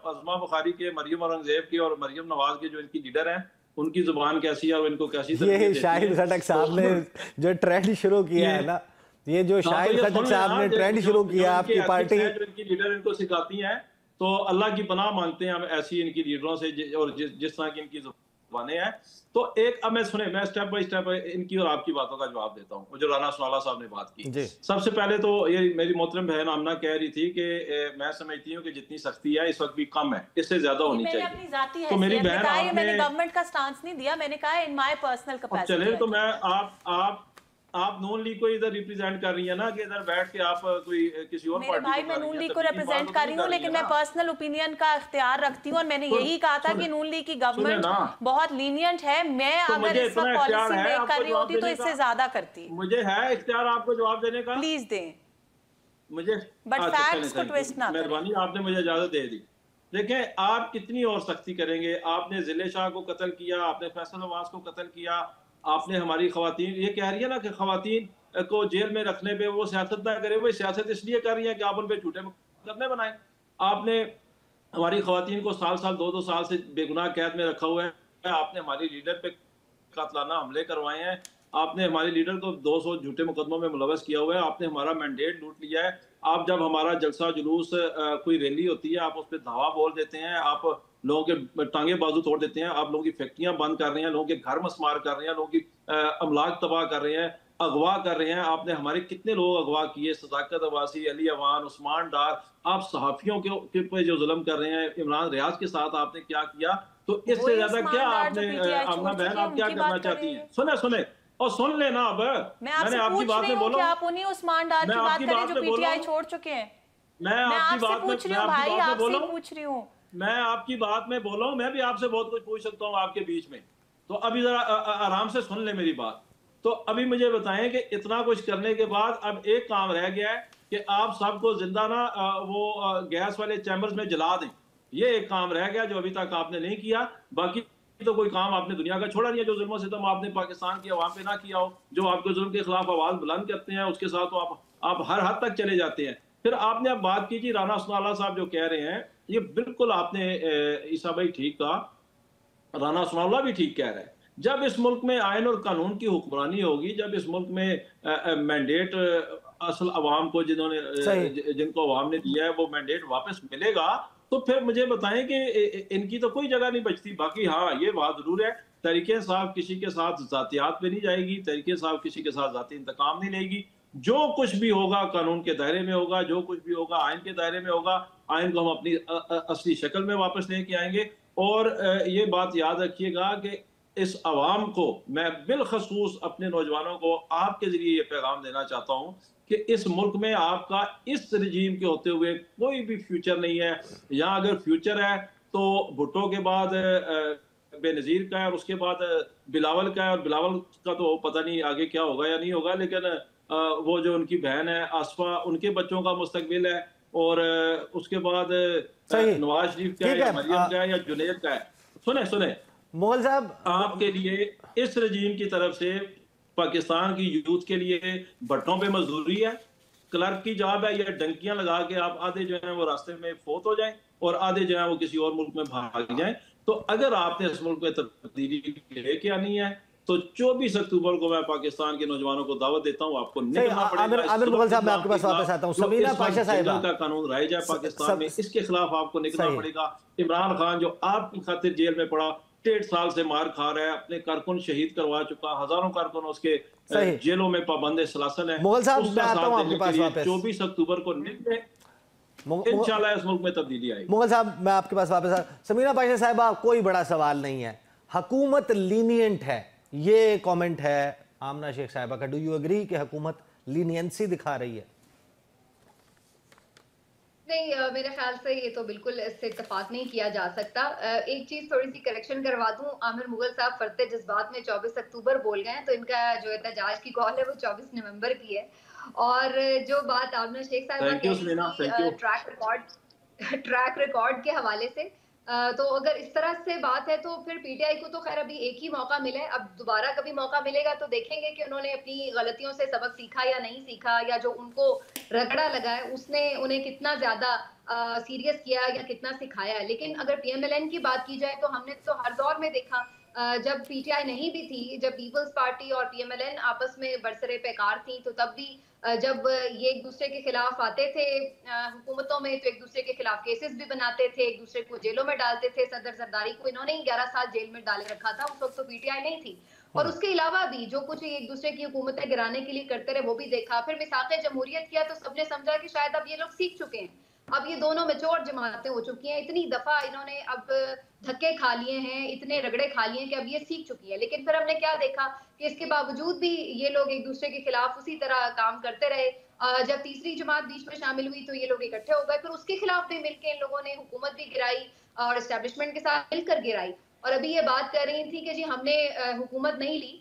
अज़मा बुखारी के, मरियम औरंगजेब की और मरियम नवाज के जो इनकी लीडर हैं, उनकी जुबान कैसी है और इनको कैसी। ये शाहिद खटक साहब ने जो ट्रेंड शुरू किया है ना, ये जो शाहिद खटक साहब ने ट्रेंड शुरू किया, आपकी पार्टी जो इनकी लीडर इनको सिखाती है, तो अल्लाह की पनाह मांगते हैं हम ऐसी इनकी लीडरों से, और जिस तरह की इनकी जुबानें हैं। तो एक, अब मैं सुने, मैं स्टेप बाय स्टेप इनकी और आपकी बातों का जवाब देता हूँ। जो राना सनाउल्लाह साहब ने बात की, सबसे पहले तो ये मेरी मोहतरम बहन आमना कह रही थी कि मैं समझती हूँ कि जितनी सख्ती है इस वक्त भी कम है, इससे ज्यादा होनी चाहिए। तो मेरी बहन, मैंने गवर्नमेंट का स्टांस नहीं दिया, मैंने कहा इन माय पर्सनल कैपेसिटी। चले तो मैं आप आप नून लीग को इधर रिप्रेजेंट कर रही है ना, कि इधर बैठ के आप कोई किसी और मेरे पार्टी भाई, को मैं कर रही नून हैं, लीग को तबलीगी बात रिप्रेजेंट तो कर नहीं रही हूँ, कर रही लेकिन है मैं ना। पर्सनल ओपिनियन का इख्तियार रखती हूँ और मैंने यही कहा था कि नून लीग की गवर्नमेंट ना, बहुत लीनियंट है। मैं तो अगर मुझे इस इतना वक्त इख्तियार पॉलिसी है मेक कर आपको रही जवाब होती तो देने इससे का, ज्यादा करती। मुझे है इख्तियार आपको जवाब देने का, प्लीज दें, मुझे। बट अच्छा चलें, फैक्ट्स को थैंक यू, ट्विस्ट ना करें। मेहरबानी, आपने मुझे इजाजत दे दी। देखें, आप कितनी और सख्ती करेंगे? आपने जिले शाह को कत्ल किया, आपने फैसल नवाज को कत्ल किया, आपने हमारी खवातीन, ये कह रही है ना कि खवातीन को जेल में रखने पे वो सियासत ना करे, वो सियासत इसलिए कर रही है कि आप उन पे झूठे मुकदमे बनाए। आपने हमारी खवातीन को साल साल 2-2 साल से बेगुनाह कैद में रखा हुआ है, आपने हमारी लीडर पे कातलाना हमले करवाए हैं, आपने हमारे लीडर को 200 झूठे मुकदमों में मुलवस किया हुआ है, आपने हमारा मैंडेट लूट लिया है। आप जब हमारा जलसा जुलूस कोई रैली होती है, आप उस पर धावा बोल देते हैं, आप लोगों के टांगे बाजू तोड़ देते हैं, आप लोगों की फैक्ट्रियां बंद कर रहे हैं, लोगों के घर मसमार कर रहे हैं, लोगों की अमलाक तबाह कर रहे हैं, अगवा कर रहे हैं। आपने हमारे कितने लोग अगवा किए, सदाकत अब्बासी, अली अवान, उस्मान डार। आप सहाफियों के पे जो जुल्म कर रहे हैं, इमरान रियाज के साथ आपने क्या किया? तो इससे वही ज्यादा उस्मान क्या डार जो आपने पीटीआई छोड़ आमना बहन, चुके हैं, आप क्या उनकी करना बात कर चाहती रहे हैं? हैं। सुने सुने और सुन लेना। अब मैं आपसे मैंने आपकी पूछ बात रही में हूँ कि बोला, आप उन्हीं उस्मान डार मैं की बात आपकी करें बात जो में बोला पीटीआई हूँ, छोड़ चुके हैं। मैं मैं आपकी आपसे बात में पूछ रही मैं हूँ आपकी भाई, बात में आपसे बोला ही हूँ, पूछ रही हूँ। मैं आपकी बात में बोला हूँ, मैं भी आपसे बहुत कुछ पूछ सकता हूँ आपके बीच में। तो अभी जरा आराम से सुन ले मेरी बात। तो अभी मुझे बताएं कि इतना कुछ करने के बाद अब एक काम रह गया है कि आप सबको जिंदा ना वो गैस वाले चैम्बर्स में जला दें। ये एक काम रह गया जो अभी तक आपने नहीं किया। बाकी तो कोई काम आपने दुनिया का छोड़ा नहीं है जो जुल्म सितम आपने पाकिस्तान की आवाम पे ना किया हो। जो आपके जुल्म के खिलाफ आवाज बुलंद करते हैं उसके साथ तो आप हर हद तक चले जाते हैं। फिर आपने अब बात की जी, राना सनाउल्लाह साहब जो कह रहे हैं, ये बिल्कुल आपने ईसा भाई ठीक कहा, राना सनाउल्लाह भी ठीक कह रहे हैं। जब इस मुल्क में आयन और कानून की हुक्मरानी होगी, जब इस मुल्क में मैंडेट असल अवाम को जिनको अवाम ने दिया है वो मैंडेट वापस मिलेगा, तो फिर मुझे बताएं कि इनकी तो कोई जगह नहीं बचती। बाकी हाँ, ये बात जरूर है, तरीके साहब किसी के साथ जातियात पे नहीं जाएगी, तरीके साहब किसी के साथ जाती इंतकाम नहीं लेगी। जो कुछ भी होगा कानून के दायरे में होगा, जो कुछ भी होगा आयन के दायरे में होगा। आयन को हम अपनी असली शक्ल में वापस लेके आएंगे। और ये बात याद रखिएगा कि इस अवाम को, मैं बिलखसूस अपने नौजवानों को आपके जरिए ये पैगाम देना चाहता हूँ कि इस मुल्क में आपका इस रजीम के होते हुए कोई भी फ्यूचर नहीं है। यहाँ अगर फ्यूचर है तो भुट्टो के बाद बेनजीर का है, और उसके बाद बिलावल का है, और बिलावल का तो पता नहीं आगे क्या होगा या नहीं होगा, लेकिन वो जो उनकी बहन है आसफा, उनके बच्चों का मुस्तकबिल है। और उसके बाद नवाज शरीफ का है या मरियम का है या जुनैद का है। सुने सुने मुगल साहब, आपके लिए इस रजीम की तरफ से पाकिस्तान की यूथ के लिए भट्टों पे मजदूरी है, क्लर्क की जॉब है, या डंकियां लगा के आप आधे जो है वो रास्ते में फोत हो जाएं और आधे जो है वो किसी और मुल्क में भाग जाएं। तो अगर आपने इस मुल्क में तब्दीली लेके आनी है तो 24 अक्टूबर को मैं पाकिस्तान के नौजवानों को दावत देता हूँ, आपको निकलना पड़ेगा। आमिर मुगल साहब, मैं आपके पास वापस आता हूँ। समीना पाशा साहिबा, का कानून राय जाए पाकिस्तान में, इसके खिलाफ आपको निकलना पड़ेगा। इमरान खान जो आपकी खातिर जेल में पड़ा, 1.5 साल से मार खा रहा है, अपने कारकुन शहीद करवा चुका, हजारों कारकुन उसके जेलों में पाबंद सलासन है। मुगल साहब, मैं आता हूँ आपके पास वापस। 24 अक्टूबर को निकले, इंशाल्लाह इस मुल्क में तब्दीली आएगी। मुगल साहब, मैं आपके पास वापस आ। समीना पाशा साहिबा, कोई बड़ा सवाल नहीं है, हुकूमत लीनियंट है, ये कमेंट है आमना शेख साहिबा का। डू यू एग्री कि हुकूमत लीनियंसी दिखा रही है? नहीं, मेरे ख्याल से ये तो बिल्कुल इससे इत्तेफाक नहीं किया जा सकता। एक चीज थोड़ी सी करेक्शन करवा दूं, आमिर मुगल साहब फरते जज्बात में 24 अक्टूबर बोल गए हैं, तो इनका जो एहतजाज की कॉल है वो 24 नवंबर की है। और जो बात आमना शेख साहिबा कह रही थी ट्रैक रिकॉर्ड के हवाले से, तो अगर इस तरह से बात है तो फिर पीटीआई को तो खैर अभी एक ही मौका मिला है। अब दोबारा कभी मौका मिलेगा तो देखेंगे कि उन्होंने अपनी गलतियों से सबक सीखा या नहीं सीखा, या जो उनको रगड़ा लगा है उसने उन्हें कितना ज्यादा सीरियस किया या कितना सिखाया है। लेकिन अगर पीएमएलएन की बात की जाए तो हमने तो हर दौर में देखा, जब पीटीआई नहीं भी थी, जब पीपल्स पार्टी और पीएमएलएन आपस में बरसरे पैकार थी, तो तब भी जब ये एक दूसरे के खिलाफ आते थे हुकूमतों में, तो एक दूसरे के खिलाफ केसेस भी बनाते थे, एक दूसरे को जेलों में डालते थे। सदर जरदारी को इन्होंने ही 11 साल जेल में डाले रखा था, उस वक्त तो पीटीआई नहीं थी। और उसके अलावा भी जो कुछ एक दूसरे की हुकूमतें गिराने के लिए करते रहे वो भी देखा। फिर मिसाक़े जमहूरियत किया तो सबने समझा कि शायद अब ये लोग सीख चुके हैं, अब ये दोनों मैच्योर जमातें हो चुकी हैं, इतनी दफा इन्होंने अब धक्के खा लिए हैं, इतने रगड़े खा लिए हैं कि अब ये सीख चुकी है। लेकिन फिर हमने क्या देखा कि इसके बावजूद भी ये लोग एक दूसरे के खिलाफ उसी तरह काम करते रहे। जब तीसरी जमात बीच में शामिल हुई तो ये लोग इकट्ठे हो गए, फिर उसके खिलाफ भी मिलकर इन लोगों ने हुकूमत भी गिराई और एस्टेब्लिशमेंट के साथ मिलकर गिराई। और अभी ये बात कर रही थी कि जी हमने हुकूमत नहीं ली,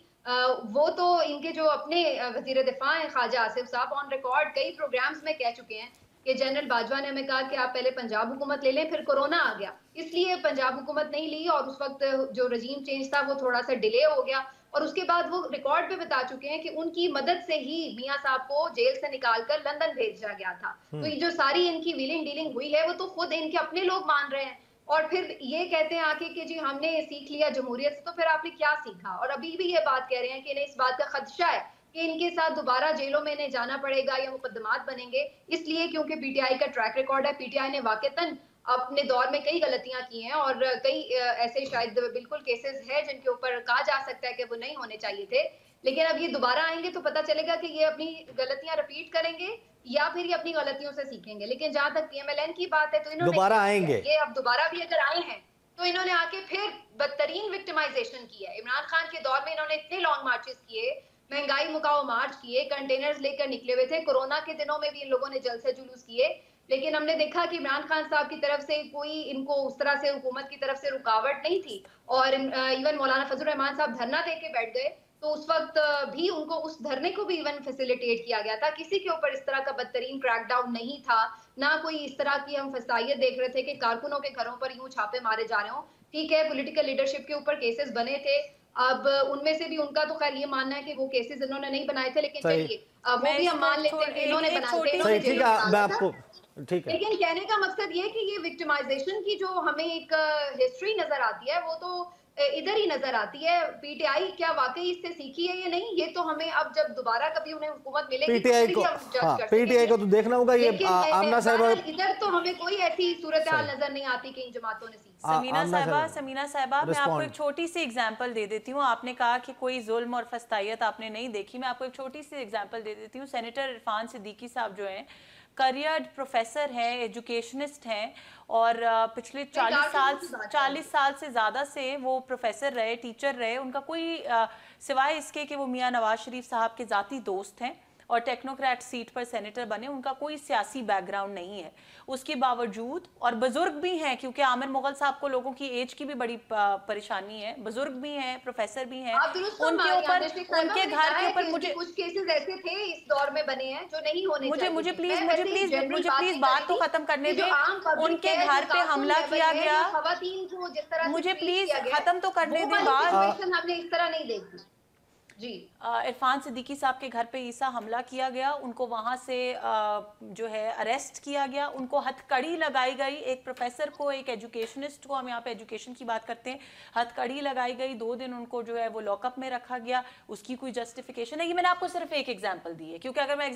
वो तो इनके जो अपने वजीर दिफा हैं ख्वाजा आसिफ साहब ऑन रिकॉर्ड कई प्रोग्राम्स में कह चुके हैं कि जनरल बाजवा ने हमें कहा कि आप पहले पंजाब हुकूमत ले लें, फिर कोरोना आ गया इसलिए पंजाब हुकूमत नहीं ली और उस वक्त जो रजीम चेंज था वो थोड़ा सा डिले हो गया। और उसके बाद वो रिकॉर्ड पे बता चुके हैं कि उनकी मदद से ही मियां साहब को जेल से निकालकर लंदन भेजा गया था। तो ये जो सारी इनकी व्हीलिंग डीलिंग हुई है वो तो खुद इनके अपने लोग मान रहे हैं। और फिर ये कहते हैं आके कि जी हमने सीख लिया जमहूरियत से, तो फिर आपने क्या सीखा? और अभी भी ये बात कह रहे हैं कि इन्हें इस बात का खदशा है कि इनके साथ दोबारा जेलों में इन्हें जाना पड़ेगा या मुकदमात बनेंगे, इसलिए क्योंकि पीटीआई का ट्रैक रिकॉर्ड है। पीटीआई ने वाकईतन अपने दौर में कई गलतियां की हैं और कई ऐसे शायद बिल्कुल केसेस हैं जिनके ऊपर कहा जा सकता है कि वो नहीं होने चाहिए थे। लेकिन अब ये दोबारा आएंगे तो पता चलेगा कि ये अपनी गलतियां रिपीट करेंगे या फिर ये अपनी गलतियों से सीखेंगे। लेकिन जहां तक पीएमएलएन की बात है तो इन्होंने दोबारा आएंगे, ये अब दोबारा भी अगर आए हैं तो इन्होंने आके फिर बदतरीन विक्टिमाइजेशन की है। इमरान खान के दौर में इन्होंने इतने लॉन्ग मार्चेस किए, महंगाई मुकाओ मार्च किए, कंटेनर्स लेकर निकले हुए थे, कोरोना के दिनों में भी इन लोगों ने जलसे जुलूस किए। लेकिन हमने देखा कि इमरान खान साहब की तरफ से कोई इनको उस तरह से हुकूमत की तरफ से रुकावट नहीं थी। और इवन मौलाना फजल रहमान साहब धरना दे के बैठ गए तो उस वक्त भी उनको उस धरने को भी इवन फैसिलिटेट किया गया था। किसी के ऊपर इस तरह का बदतरीन क्रैकडाउन नहीं था, ना कोई इस तरह की हम फसाइयत देख रहे थे कि कारकुनों के घरों पर यूं छापे मारे जा रहे हो। ठीक है, पॉलिटिकल लीडरशिप के ऊपर केसेस बने थे, अब उनमें से भी उनका तो खैर ये मानना है कि वो केसेस इन्होंने नहीं बनाए थे, लेकिन चलिए वो भी हम मान लेते हैं कि इन्होंने बनाए थे। सही, ठीक है, मैं आपको ठीक है। लेकिन कहने का मकसद ये कि ये विक्टिमाइजेशन की जो हमें एक हिस्ट्री नजर आती है वो तो इधर ही नजर आती है। पीटीआई क्या वाकई इससे सीखी है या नहीं, ये तो हमें अब जब दोबारा कभी उन्हें हुकूमत मिलेगी पीटीआई को, हाँ, पीटीआई को तो देखना होगा। ये आमना साहिबा, इधर तो हमें कोई ऐसी सूरत हाल नजर नहीं आती कि इन जमातों ने सीखी। समीना साहिबा मैं आपको एक छोटी सी एग्जांपल दे देती हूँ। आपने कहा कि कोई जुल्म और फस्तायत आपने नहीं देखी, मैं आपको एक छोटी सी एग्जांपल दे देती हूँ। सेनेटर इरफान सिद्दीकी साहब जो हैं करियर्ड प्रोफेसर हैं, एजुकेशनिस्ट हैं और पिछले 40 साल से ज़्यादा से वो प्रोफेसर रहे, टीचर रहे। उनका कोई सिवाय इसके कि वो मियां नवाज शरीफ साहब के ज़ाती दोस्त हैं और टेक्नोक्रेट सीट पर सेनेटर बने, उनका कोई सियासी बैकग्राउंड नहीं है। उसके बावजूद, और बुजुर्ग भी हैं क्योंकि आमिर मुगल साहब को लोगों की एज की भी बड़ी परेशानी है, बुजुर्ग भी हैं, प्रोफेसर भी हैं, उनके ऊपर, उनके घर के ऊपर मुझे कुछ केसेस ऐसे थे इस दौर में बने हैं जो नहीं होने चाहिए। मुझे प्लीज बात तो खत्म करने दें। उनके घर पे हमला किया गया, मुझे प्लीज खत्म तो करने दें बात। हमने इस तरह नहीं देखी जी। इरफान सिद्दीकी साहब के घर पे ईसा हमला किया गया, उनको वहां से जो है अरेस्ट किया गया, उनको हथकड़ी लगाई गई। एक प्रोफेसर को, एक एजुकेशनिस्ट को, हम यहाँ पे एजुकेशन की बात करते हैं, हथकड़ी लगाई गई। 2 दिन उनको जो है वो लॉकअप में रखा गया। उसकी कोई जस्टिफिकेशन है? ये मैंने आपको सिर्फ एक एग्जाम्पल दी है क्योंकि अगर मैं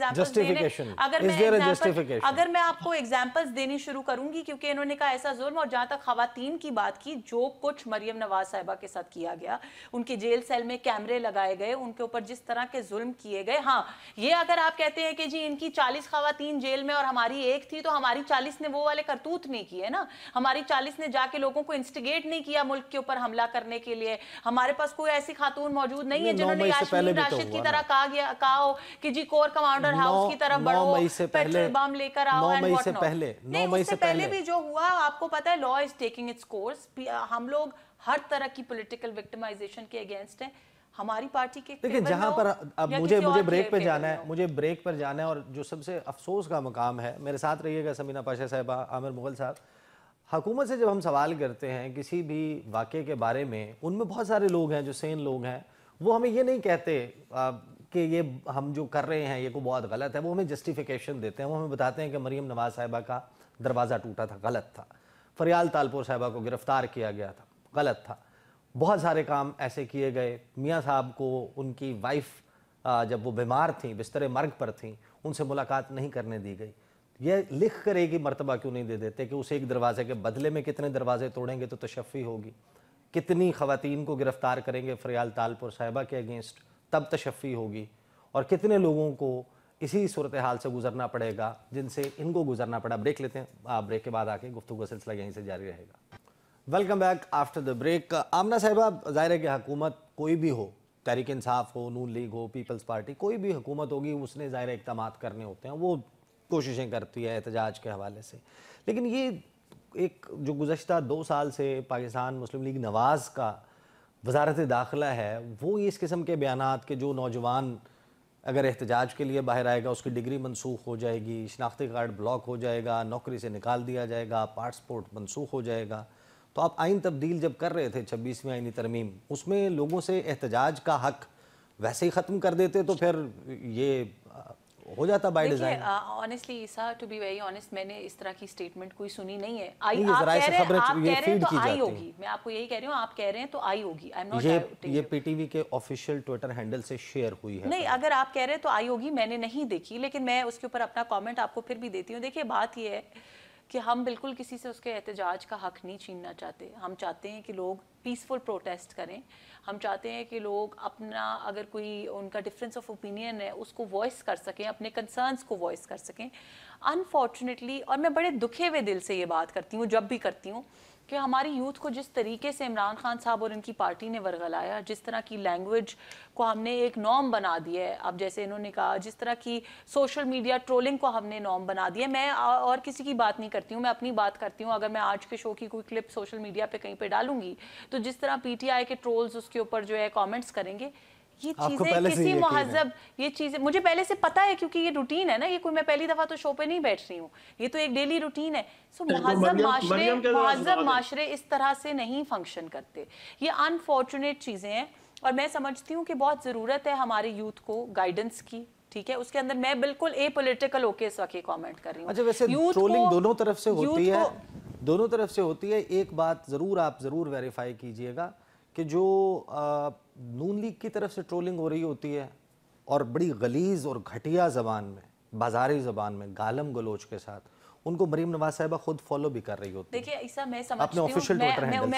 अगर मैं आपको एग्जाम्पल्स देनी शुरू करूंगी, क्योंकि इन्होंने कहा ऐसा जुल्म, और जहां तक खवातीन की बात की, जो कुछ मरियम नवाज साहिबा के साथ किया गया, उनके जेल सेल में कैमरे लगाए गए, उनके ऊपर जिस तरह के जुल्म किए गए। हाँ, ये अगर आप कहते हैं कि जी इनकी 40 खवातीन जेल में और हमारी एक थी, तो हमारी 40 ने वो वाले करतूत नहीं किए ना। हमारी 40 ने जाके लोगों को इंस्टिगेट नहीं किया मुल्क के ऊपर हमला करने के लिए। हमारे पास कोई ऐसी खातून मौजूद नहीं है जिन्होंने यास्मीन राशिद की तरह कहा हो कि जी कोर कमांडर हाउस की तरफ बढ़ो, पेट्रोल बम लेकर आओ। 9 मई से पहले भी जो हुआ, आपको पता है, law is taking its course. हम लोग हर तरह की पॉलिटिकल विक्टिमाइजेशन के अगेंस्ट हैं। हमारी पार्टी के, लेकिन जहां पर अब मुझे ब्रेक पे जाना है, मुझे ब्रेक पर जाना है, और जो सबसे अफसोस का मकाम है, मेरे साथ रहिएगा समीना पाशा साहिबा, आमिर मुगल साहब। हुकूमत से जब हम सवाल करते हैं किसी भी वाक़े के बारे में, उनमें बहुत सारे लोग हैं जो सेन लोग हैं, वो हमें ये नहीं कहते कि ये हम जो कर रहे हैं ये को बहुत गलत है। वो हमें जस्टिफिकेशन देते हैं, वो हमें बताते हैं कि मरियम नवाज साहिबा का दरवाज़ा टूटा था, गलत था। फरियाल तालपुर साहिबा को गिरफ्तार किया गया था, गलत था। बहुत सारे काम ऐसे किए गए। मियाँ साहब को उनकी वाइफ जब वो बीमार थी, बिस्तर मर्ग पर थी, उनसे मुलाकात नहीं करने दी गई। ये लिख कर एक ही मरतबा क्यों नहीं दे देते कि उस एक दरवाजे के बदले में कितने दरवाजे तोड़ेंगे तो तशफ़ी होगी, कितनी ख़वातीन को गिरफ़्तार करेंगे फरियाल तालपुर साहिबा के अगेंस्ट तब तशफ़ी होगी, और कितने लोगों को इसी सूरत हाल से गुजरना पड़ेगा जिनसे इनको गुजरना पड़ा। ब्रेक लेते हैं, ब्रेक के बाद आके गुफ्तगू का सिलसिला यहीं से जारी रहेगा। Welcome back after the break. Amna साहिबा, ज़ाहिर है कि हुकूमत कोई भी हो, तहरीक इंसाफ हो, नून लीग हो, पीपल्स पार्टी, कोई भी हुकूमत होगी, उसने ज़ाहिर इक़दामात करने होते हैं, वो कोशिशें करती है एहतजाज के हवाले से। लेकिन ये एक जो गुज़श्ता 2 साल से पाकिस्तान मुस्लिम लीग नवाज़ का वजारत दाखिला है, वो इस किस्म के बयानात के जो नौजवान अगर एहतजाज के लिए बाहर आएगा उसकी डिग्री मनसूख हो जाएगी, शनाख्ती कार्ड ब्लॉक हो जाएगा, नौकरी से निकाल दिया जाएगा, पासपोर्ट मनसूख हो जाएगा। तो आप आइन तब्दील जब कर रहे थे 26वीं आइनी तरमीम, उसमें लोगों से एहतजाज का हक वैसे ही ख़त्म कर देते तो फिर ये हो जाता by design. Honestly Isa, to be very honest, मैंने इस तरह की स्टेटमेंट कोई सुनी नहीं है। आप कह रहे हैं तो आई होगी, मैं आपको यही कह रही हूँ, आप कह रहे हैं तो आई होगी। आई एम नॉट, ये पीटीवी के ऑफिशियल ट्विटर हैंडल से शेयर हुई है। नहीं, अगर आप कह रहे हैं तो आई होगी, मैंने नहीं देखी, लेकिन मैं उसके ऊपर अपना कमेंट आपको फिर भी देती हूँ। देखिए, बात ये है कि हम बिल्कुल किसी से उसके एहतजाज का हक नहीं छीनना चाहते। हम चाहते हैं कि लोग पीसफुल प्रोटेस्ट करें। हम चाहते हैं कि लोग अपना, अगर कोई उनका डिफरेंस ऑफ ओपिनियन है, उसको वॉइस कर सकें, अपने कंसर्न्स को वॉइस कर सकें। अनफॉर्चुनेटली, और मैं बड़े दुखे हुए दिल से ये बात करती हूँ जब भी करती हूँ, कि हमारी यूथ को जिस तरीके से इमरान खान साहब और इनकी पार्टी ने वरगलाया, जिस तरह की लैंग्वेज को हमने एक नॉर्म बना दिया है, अब जैसे इन्होंने कहा, जिस तरह की सोशल मीडिया ट्रोलिंग को हमने नॉर्म बना दिया। मैं और किसी की बात नहीं करती हूँ, मैं अपनी बात करती हूँ। अगर मैं आज के शो की कोई क्लिप सोशल मीडिया पे कहीं पे डालूंगी तो जिस तरह पीटीआई के ट्रोल्स उसके ऊपर जो है कमेंट्स करेंगे, ये चीजें किसी महजब, ये चीजें मुझे पहले से पता है, क्योंकि ये रूटीन है ना, ये कोई मैं पहली दफा तो शो पे नहीं बैठ रही हूँ, ये तो एक डेली रूटीन है। सो महजब माशरे इस तरह से नहीं फंक्शन करते। ये अनफॉर्चुनेट चीजें हैं और मैं समझती हूँ कि बहुत जरूरत है हमारे यूथ को गाइडेंस की, ठीक है। उसके अंदर मैं बिल्कुल ए पॉलिटिकल होके इस वक्त कमेंट कर रही हूँ। अच्छा, वैसे ट्रोलिंग दोनों तरफ से होती है, दोनों तरफ से होती है। एक बात जरूर आप जरूर वेरीफाई कीजिएगा कि जो नून लीग की तरफ से ट्रोलिंग हो रही होती है और बड़ी गलीज और घटिया ज़बान में, बाजारी ज़बान में, गालम गलोच के साथ, उनको मरीम नवाज साहिबा खुद फॉलो भी कर रही होती है। देखिए ईसा, मैं समझती हूँ, मैं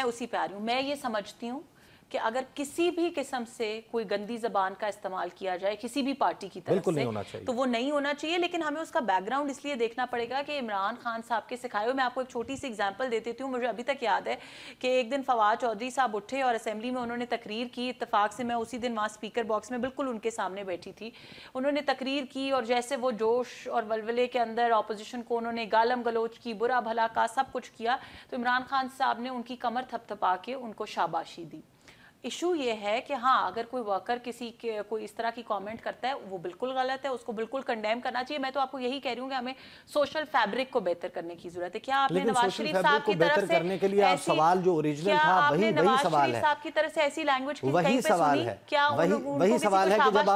उसी पे आ रही हूँ। मैं ये समझती हूँ कि अगर किसी भी किस्म से कोई गंदी जबान का इस्तेमाल किया जाए किसी भी पार्टी की तरफ से, तो वो नहीं होना चाहिए। लेकिन हमें उसका बैकग्राउंड इसलिए देखना पड़ेगा कि इमरान खान साहब के सिखाए हुए, मैं आपको एक छोटी सी एग्जांपल दे देती हूँ। मुझे अभी तक याद है कि एक दिन फवाद चौधरी साहब उठे और असेंबली में उन्होंने तकरीर की। इत्तेफाक से मैं उसी दिन वहाँ स्पीकर बॉक्स में बिल्कुल उनके सामने बैठी थी। उन्होंने तकरीर की और जैसे वो जोश और वलवले के अंदर ऑपोजिशन को उन्होंने गालम गलोच की, बुरा भला का सब कुछ किया, तो इमरान खान साहब ने उनकी कमर थपथपा के उनको शाबाशी दी। इशू ये है कि हाँ, अगर कोई वर्कर किसी के कोई इस तरह की कमेंट करता है, वो बिल्कुल गलत है, उसको बिल्कुल कंडेम करना चाहिए। मैं तो आपको यही कह रही हूँ कि हमें सोशल फैब्रिक को बेहतर करने की जरूरत है। क्या आपने नवाज शरीफ साहब की तरफ से करने के लिए आप सवाल जो ओरिजिनल था वही सवाल है, साहब की तरफ से ऐसी लैंग्वेज वही सवाल है, क्या वही सवाल है कि जब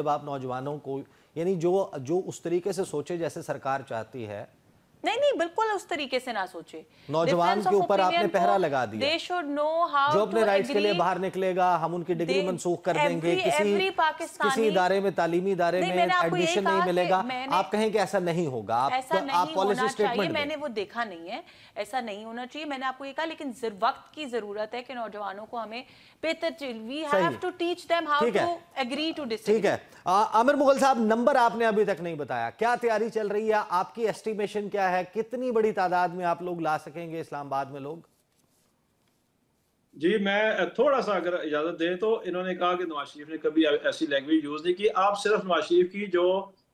आप नौजवानों को यानी जो उस तरीके से सोचे जैसे सरकार चाहती है, नहीं, बिल्कुल उस तरीके से ना सोचे। नौजवान के ऊपर आपने पहरा लगा दिया। They should know how जो अपने राइट्स के लिए बाहर निकलेगा, हम उनकी डिग्री मनसूख कर देंगे, किसी इदारे में, तालीमी इदारे में एडमिशन नहीं मिलेगा, आप कहें कि ऐसा नहीं होगा, आप पॉलिसी स्टेटमेंट। मैंने वो देखा नहीं है, ऐसा नहीं होना चाहिए, मैंने आपको ये कहा। लेकिन वक्त की जरूरत है कि नौजवानों को हमें बेहतर, we have to teach them how to agree to disagree. ठीक है, आमिर मुगल साहब, नंबर आपने अभी तक नहीं बताया, क्या तैयारी चल रही है, आपकी एस्टिमेशन क्या है, कितनी बड़ी तादाद में आप लोग ला सकेंगे इस्लामाबाद में लोग? जी, मैं थोड़ा सा अगर इजाजत दें तो, इन्होंने कहा कि नवाज शरीफ ने कभी ऐसी लैंग्वेज यूज नहीं की। आप सिर्फ नवाज शरीफ की जो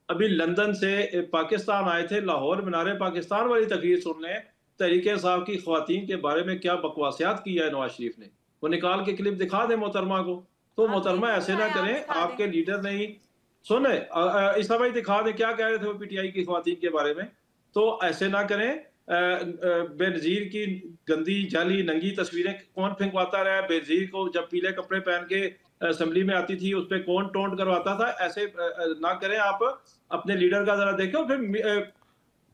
अभी लंदन से पाकिस्तान आए थे, लाहौर मीनार पाकिस्तान वाली तकरीर सुन लें, तहरीक इंसाफ की ख्वातीन के बारे में क्या बकवासियात की है नवाज शरीफ ने, वो निकाल के क्लिप दिखा दे मोहतरमा को। तो मोहतरमा ऐसे ना करें, आपके लीडर नहीं सुने, इस भाई दिखा दे क्या कह रहे थे वो पीटीआई की ख्वातीन के बारे में। तो ऐसे ना करें। बेनजीर की गंदी जाली नंगी तस्वीरें कौन फेंकवाता रहा है? बेनजीर को जब पीले कपड़े पहन के असेंबली में आती थी उस पर कौन टोंट करवाता था? ऐसे ना करें। आप अपने लीडर का जरा देखो, फिर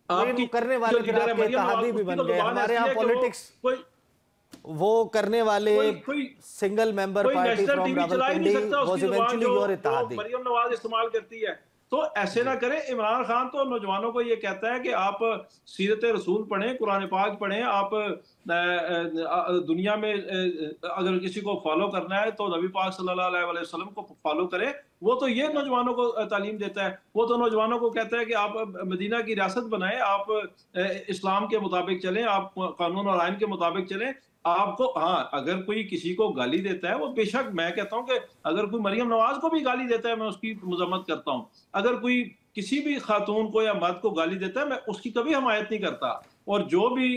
आपकी करने वाले भी बन गए हमारे यहाँ पॉलिटिक्स, वो करने वाले single member party from Rawalpindi was eventually your इत्तेहादी। मरियम नवाज इस्तेमाल करती है, तो ऐसे ना करें। इमरान खान तो नौजवानों को ये कहता है कि आप सीरत रसूल पढ़ें, कुरान पाक पढ़ें, आप दुनिया में अगर किसी को फॉलो करना है तो नबी पाक सल्लल्लाहु अलैहि वसल्लम को फॉलो करें। वो तो ये नौजवानों को तालीम देता है। वो तो नौजवानों को कहता है कि आप मदीना की रियासत बनाएं, आप इस्लाम के मुताबिक चलें, आप कानून और आइन के मुताबिक चलें। आपको हाँ, अगर कोई किसी को गाली देता है, वो बेशक, मैं कहता हूं कि अगर कोई मरियम नवाज को भी गाली देता है, मैं उसकी मजम्मत करता हूं। अगर कोई किसी भी खातून को या मर्द को गाली देता है, मैं उसकी कभी हमायत नहीं करता। और जो भी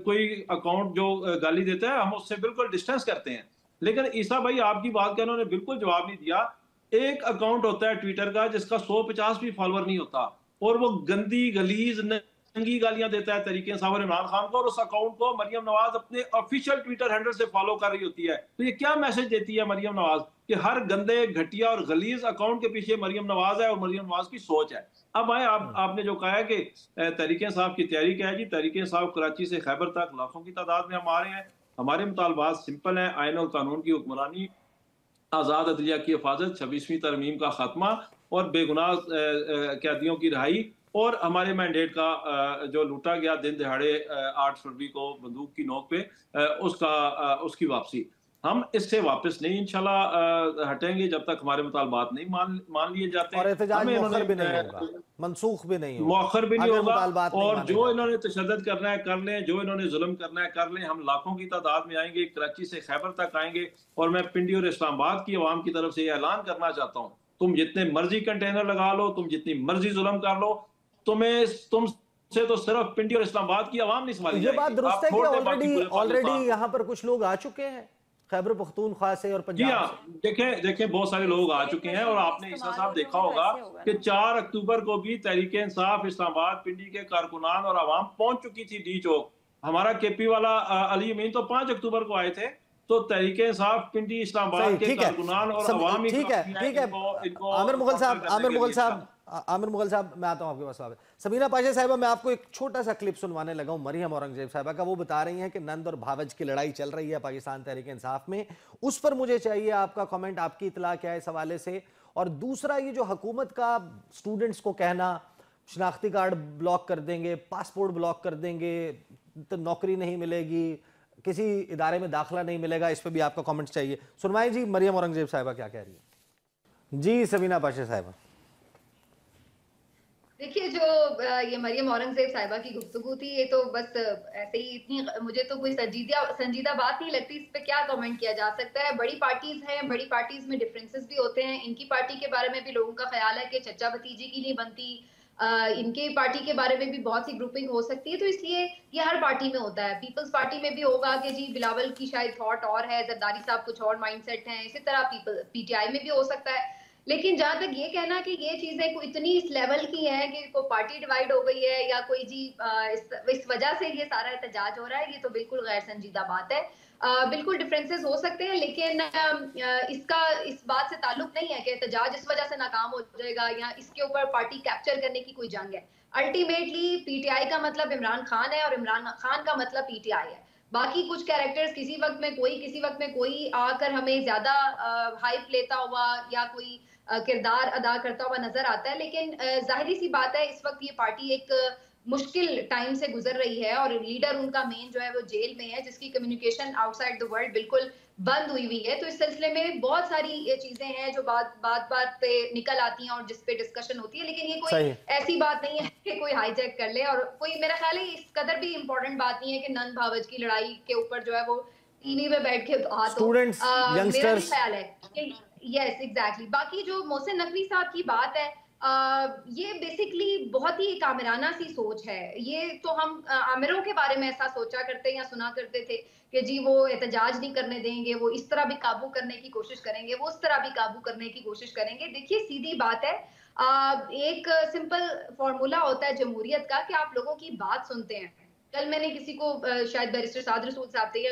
कोई अकाउंट जो गाली देता है, हम उससे बिल्कुल डिस्टेंस करते हैं। लेकिन ईसा भाई, आपकी बात का उन्होंने बिल्कुल जवाब नहीं दिया। एक अकाउंट होता है ट्विटर का जिसका 150 भी फॉलोअर नहीं होता, और वो गंदी गलीज नंगी गालियां देता है तरीके इंसाफ और इमरान खान को, और उस अकाउंट को मरियम नवाज अपने ऑफिशियल ट्विटर हैंडल से फॉलो कर रही होती है। तो ये क्या मैसेज देती है मरियम नवाज कि हर गंदे, घटिया और गलीज अकाउंट के पीछे मरियम नवाज है और मरियम नवाज की सोच है। अब आए, आपने जो कहा है कि तहरीक इंसाफ की तैयारी क्या है जी। तहरीक इंसाफ कराची से खैबर तक लाखों की तादाद में हम आ रहे हैं। हमारे मुतालबात सिंपल हैं: आइन और कानून की हुक्मरानी, आज़ाद अदलिया की हिफाजत, 26वीं तरमीम का खात्मा और बेगुनाह कैदियों की रिहाई, और हमारे मैंडेट का जो लूटा गया दिन दिहाड़े 8 फरवरी को बंदूक की नोक पे उसकी वापसी। हम इससे वापस नहीं इंशाल्लाह हटेंगे जब तक हमारे मुतालबात नहीं मान लिए जाते। और एहतजाज हमें मौखर भी नहीं इन्होंने होगा, मनसूख भी नहीं होगा, मौखर भी नहीं अगर होगा। मुतालबात नहीं और माने जो जाते। इन्होंने तशद्दुद करना है कर लें, जो इन्होंने जुल्म करना है कर लें। हम लाखों की तादाद में आएंगे, कराची से खैबर तक आएंगे। और मैं पिंडी और इस्लामाबाद की आवाम की तरफ से ये ऐलान करना चाहता हूँ, तुम जितने मर्जी कंटेनर लगा लो, तुम जितनी मर्जी जुल्म कर लो, तुमसे तो सिर्फ पिंडी और इस्लामाबाद की आवाम नहीं संभाली ये बात जाएगी। दुरुस्त आप है कि छोड़ दें बाकी पूरे ऑलरेडी पाकिस्तान। यहाँ पर कुछ लोग आ चुके हैं खैबर पख्तूनख्वा से और जी पंजाब हाँ, से। देखें बहुत सारे लोग आ चुके हैं। और आपने ईसा साहब देखा होगा कि 4 अक्टूबर को भी तहरीक इंसाफ इस्लामाबाद पिंडी के कारकुनान और आवाम पहुंच चुकी थी डी चौक। हमारा केपी वाला अली अमीन तो 5 अक्टूबर को आए थे। तो तहरीक इंसाफ पिंडी इस्लामाबाद के कारकुनान और आवाम ही ठीक है आमिर मुगल साहब, मैं आता हूं आपके पास। सबीना पाशा साहिबा, मैं आपको एक छोटा सा क्लिप सुनवाने लगा हूं मरियम औरंगजेब साहिबा का। वो बता रही हैं कि नंद और भावज की लड़ाई चल रही है पाकिस्तान तहरीक इंसाफ में। उस पर मुझे चाहिए आपका कमेंट, आपकी इतला क्या है इस हवाले से। और दूसरा, ये जो हुकूमत का स्टूडेंट्स को कहना शनाख्ती कार्ड ब्लॉक कर देंगे, पासपोर्ट ब्लॉक कर देंगे, तो नौकरी नहीं मिलेगी, किसी इदारे में दाखिला नहीं मिलेगा, इस पर भी आपका कमेंट चाहिए। सुनवाएं जी मरियम औरंगजेब साहिबा क्या कह रही है। जी सबीना पाशा साहिबा। देखिए, जो ये मरियम औरंगजेब साहिबा की गुफ्तगू थी, ये तो बस ऐसे ही, इतनी मुझे तो कोई संजीदा बात नहीं लगती। इस पे क्या कमेंट किया जा सकता है। बड़ी पार्टीज हैं, बड़ी पार्टीज में डिफरेंसेस भी होते हैं। इनकी पार्टी के बारे में भी लोगों का ख्याल है कि चचा भतीजी की नहीं बनती। इनके पार्टी के बारे में भी बहुत सी ग्रुपिंग हो सकती है, तो इसलिए ये हर पार्टी में होता है। पीपल्स पार्टी में भी होगा कि जी बिलावल की शायद थॉट और है, जरदारी साहब कुछ और माइंडसेट हैं। इसी तरह पीटीआई में भी हो सकता है। लेकिन जहां तक ये कहना कि ये चीजें कोई इतनी इस लेवल की हैं कि कोई पार्टी डिवाइड हो गई है या कोई जी इस वजह से ये सारा एहतजाज हो रहा है, ये तो बिल्कुल गैर संजीदा बात है। बिल्कुल डिफरेंसेस हो सकते हैं, लेकिन इसका इस बात से ताल्लुक नहीं है कि एहतजाज इस वजह से नाकाम हो जाएगा या इसके ऊपर पार्टी कैप्चर करने की कोई जंग है। अल्टीमेटली पीटीआई का मतलब इमरान खान है और इमरान खान का मतलब पीटीआई है। बाकी कुछ कैरेक्टर्स किसी वक्त में कोई आकर हमें ज्यादा हाइप लेता हुआ या कोई किरदार अदा करता हुआ नजर आता है। लेकिन जाहिर सी बात है, इस वक्त ये पार्टी एक मुश्किल टाइम से गुजर रही है और लीडर उनका मेन जो है वो जेल में है, जिसकी कम्युनिकेशन आउटसाइड द वर्ल्ड बिल्कुल बंद हुई है। तो इस सिलसिले में बहुत सारी ये चीजें हैं जो बात पे निकल आती हैं और जिस पे डिस्कशन होती है। लेकिन ये कोई ऐसी बात नहीं है कि कोई हाईजैक कर ले, और कोई, मेरा ख्याल है इस कदर भी इम्पोर्टेंट बात नहीं है कि नंद भावज की लड़ाई के ऊपर जो है वो टीवी में बैठ के स्टूडेंट्स, मेरा भी ख्याल है। Yes exactly. बाकी जो मोहसिन नकवी साहब की बात है, ये बेसिकली बहुत ही एक आमिराना सी सोच है। ये तो हम आमिरों के बारे में ऐसा सोचा करते या सुना करते थे कि जी वो एहतजाज नहीं करने देंगे, वो इस तरह भी काबू करने की कोशिश करेंगे, वो उस तरह भी काबू करने की कोशिश करेंगे। देखिए सीधी बात है, एक सिंपल फॉर्मूला होता है जमहूरियत का कि आप लोगों की बात सुनते हैं। कल मैंने किसी को, शायद बैरिस्टर साद रसूल साहब थे,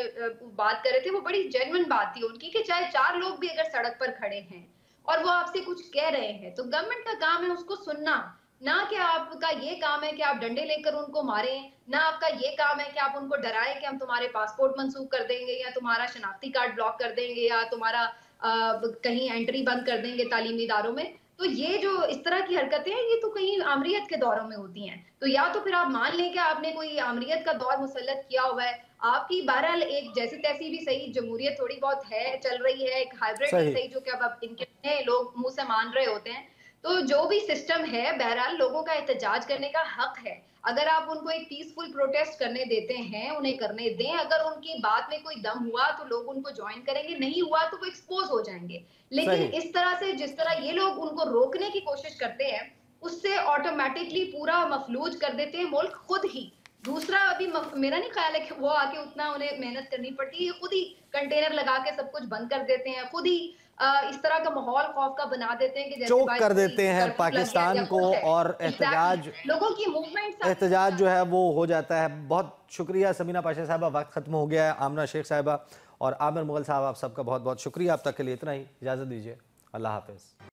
बात कर रहे थे, वो बड़ी जेन्युइन बात थी उनकी कि चाहे 4 लोग भी अगर सड़क पर खड़े हैं और वो आपसे कुछ कह रहे हैं तो गवर्नमेंट का काम है उसको सुनना, ना कि आपका ये काम है कि आप डंडे लेकर उनको मारें, ना आपका ये काम है कि आप उनको डराएं कि हम तुम्हारे पासपोर्ट मंसूख कर देंगे या तुम्हारा शनाख्ती कार्ड ब्लॉक कर देंगे या तुम्हारा कहीं एंट्री बंद कर देंगे तालीमी इदारों में। तो ये जो इस तरह की हरकतें हैं, ये तो कहीं आमरीयत के दौरों में होती हैं। तो या तो फिर आप मान लें कि आपने कोई आमरीयत का दौर मुसल्लत किया हुआ है, आपकी बहरहाल एक जैसी तैसी भी सही जमहूरियत थोड़ी बहुत है, चल रही है, एक हाइब्रिड ही सही। सही, जो कि अब इनके लोग मुंह से मान रहे होते हैं। तो जो भी सिस्टम है, बहरहाल लोगों का एहतजाज करने का हक है। अगर आप उनको एक पीसफुल प्रोटेस्ट करने देते हैं, उन्हें करने दें। अगर उनकी बात में कोई दम हुआ तो लोग उनको ज्वाइन करेंगे, नहीं हुआ तो वो एक्सपोज हो जाएंगे। लेकिन सही। इस तरह से जिस तरह ये लोग उनको रोकने की कोशिश करते हैं, उससे ऑटोमेटिकली पूरा मफलूज कर देते हैं मुल्क खुद ही। दूसरा, अभी मेरा नहीं ख्याल है कि वो आके उतना उन्हें मेहनत करनी पड़ती है, खुद ही कंटेनर लगा के सब कुछ बंद कर देते हैं, खुद ही इस तरह का माहौल खौफ का बना देते हैं कि जैसे चोक कर देते हैं पाकिस्तान को, और एहतजाज लोगों की मूवमेंट एहतजाज जो है वो हो जाता है। बहुत शुक्रिया समीना पाशा साहबा, वक्त खत्म हो गया है। आमना शेख साहबा और आमिर मुगल साहब, आप सबका बहुत बहुत शुक्रिया। अब तक के लिए इतना ही, इजाज़त दीजिए, अल्लाह हाफिज़।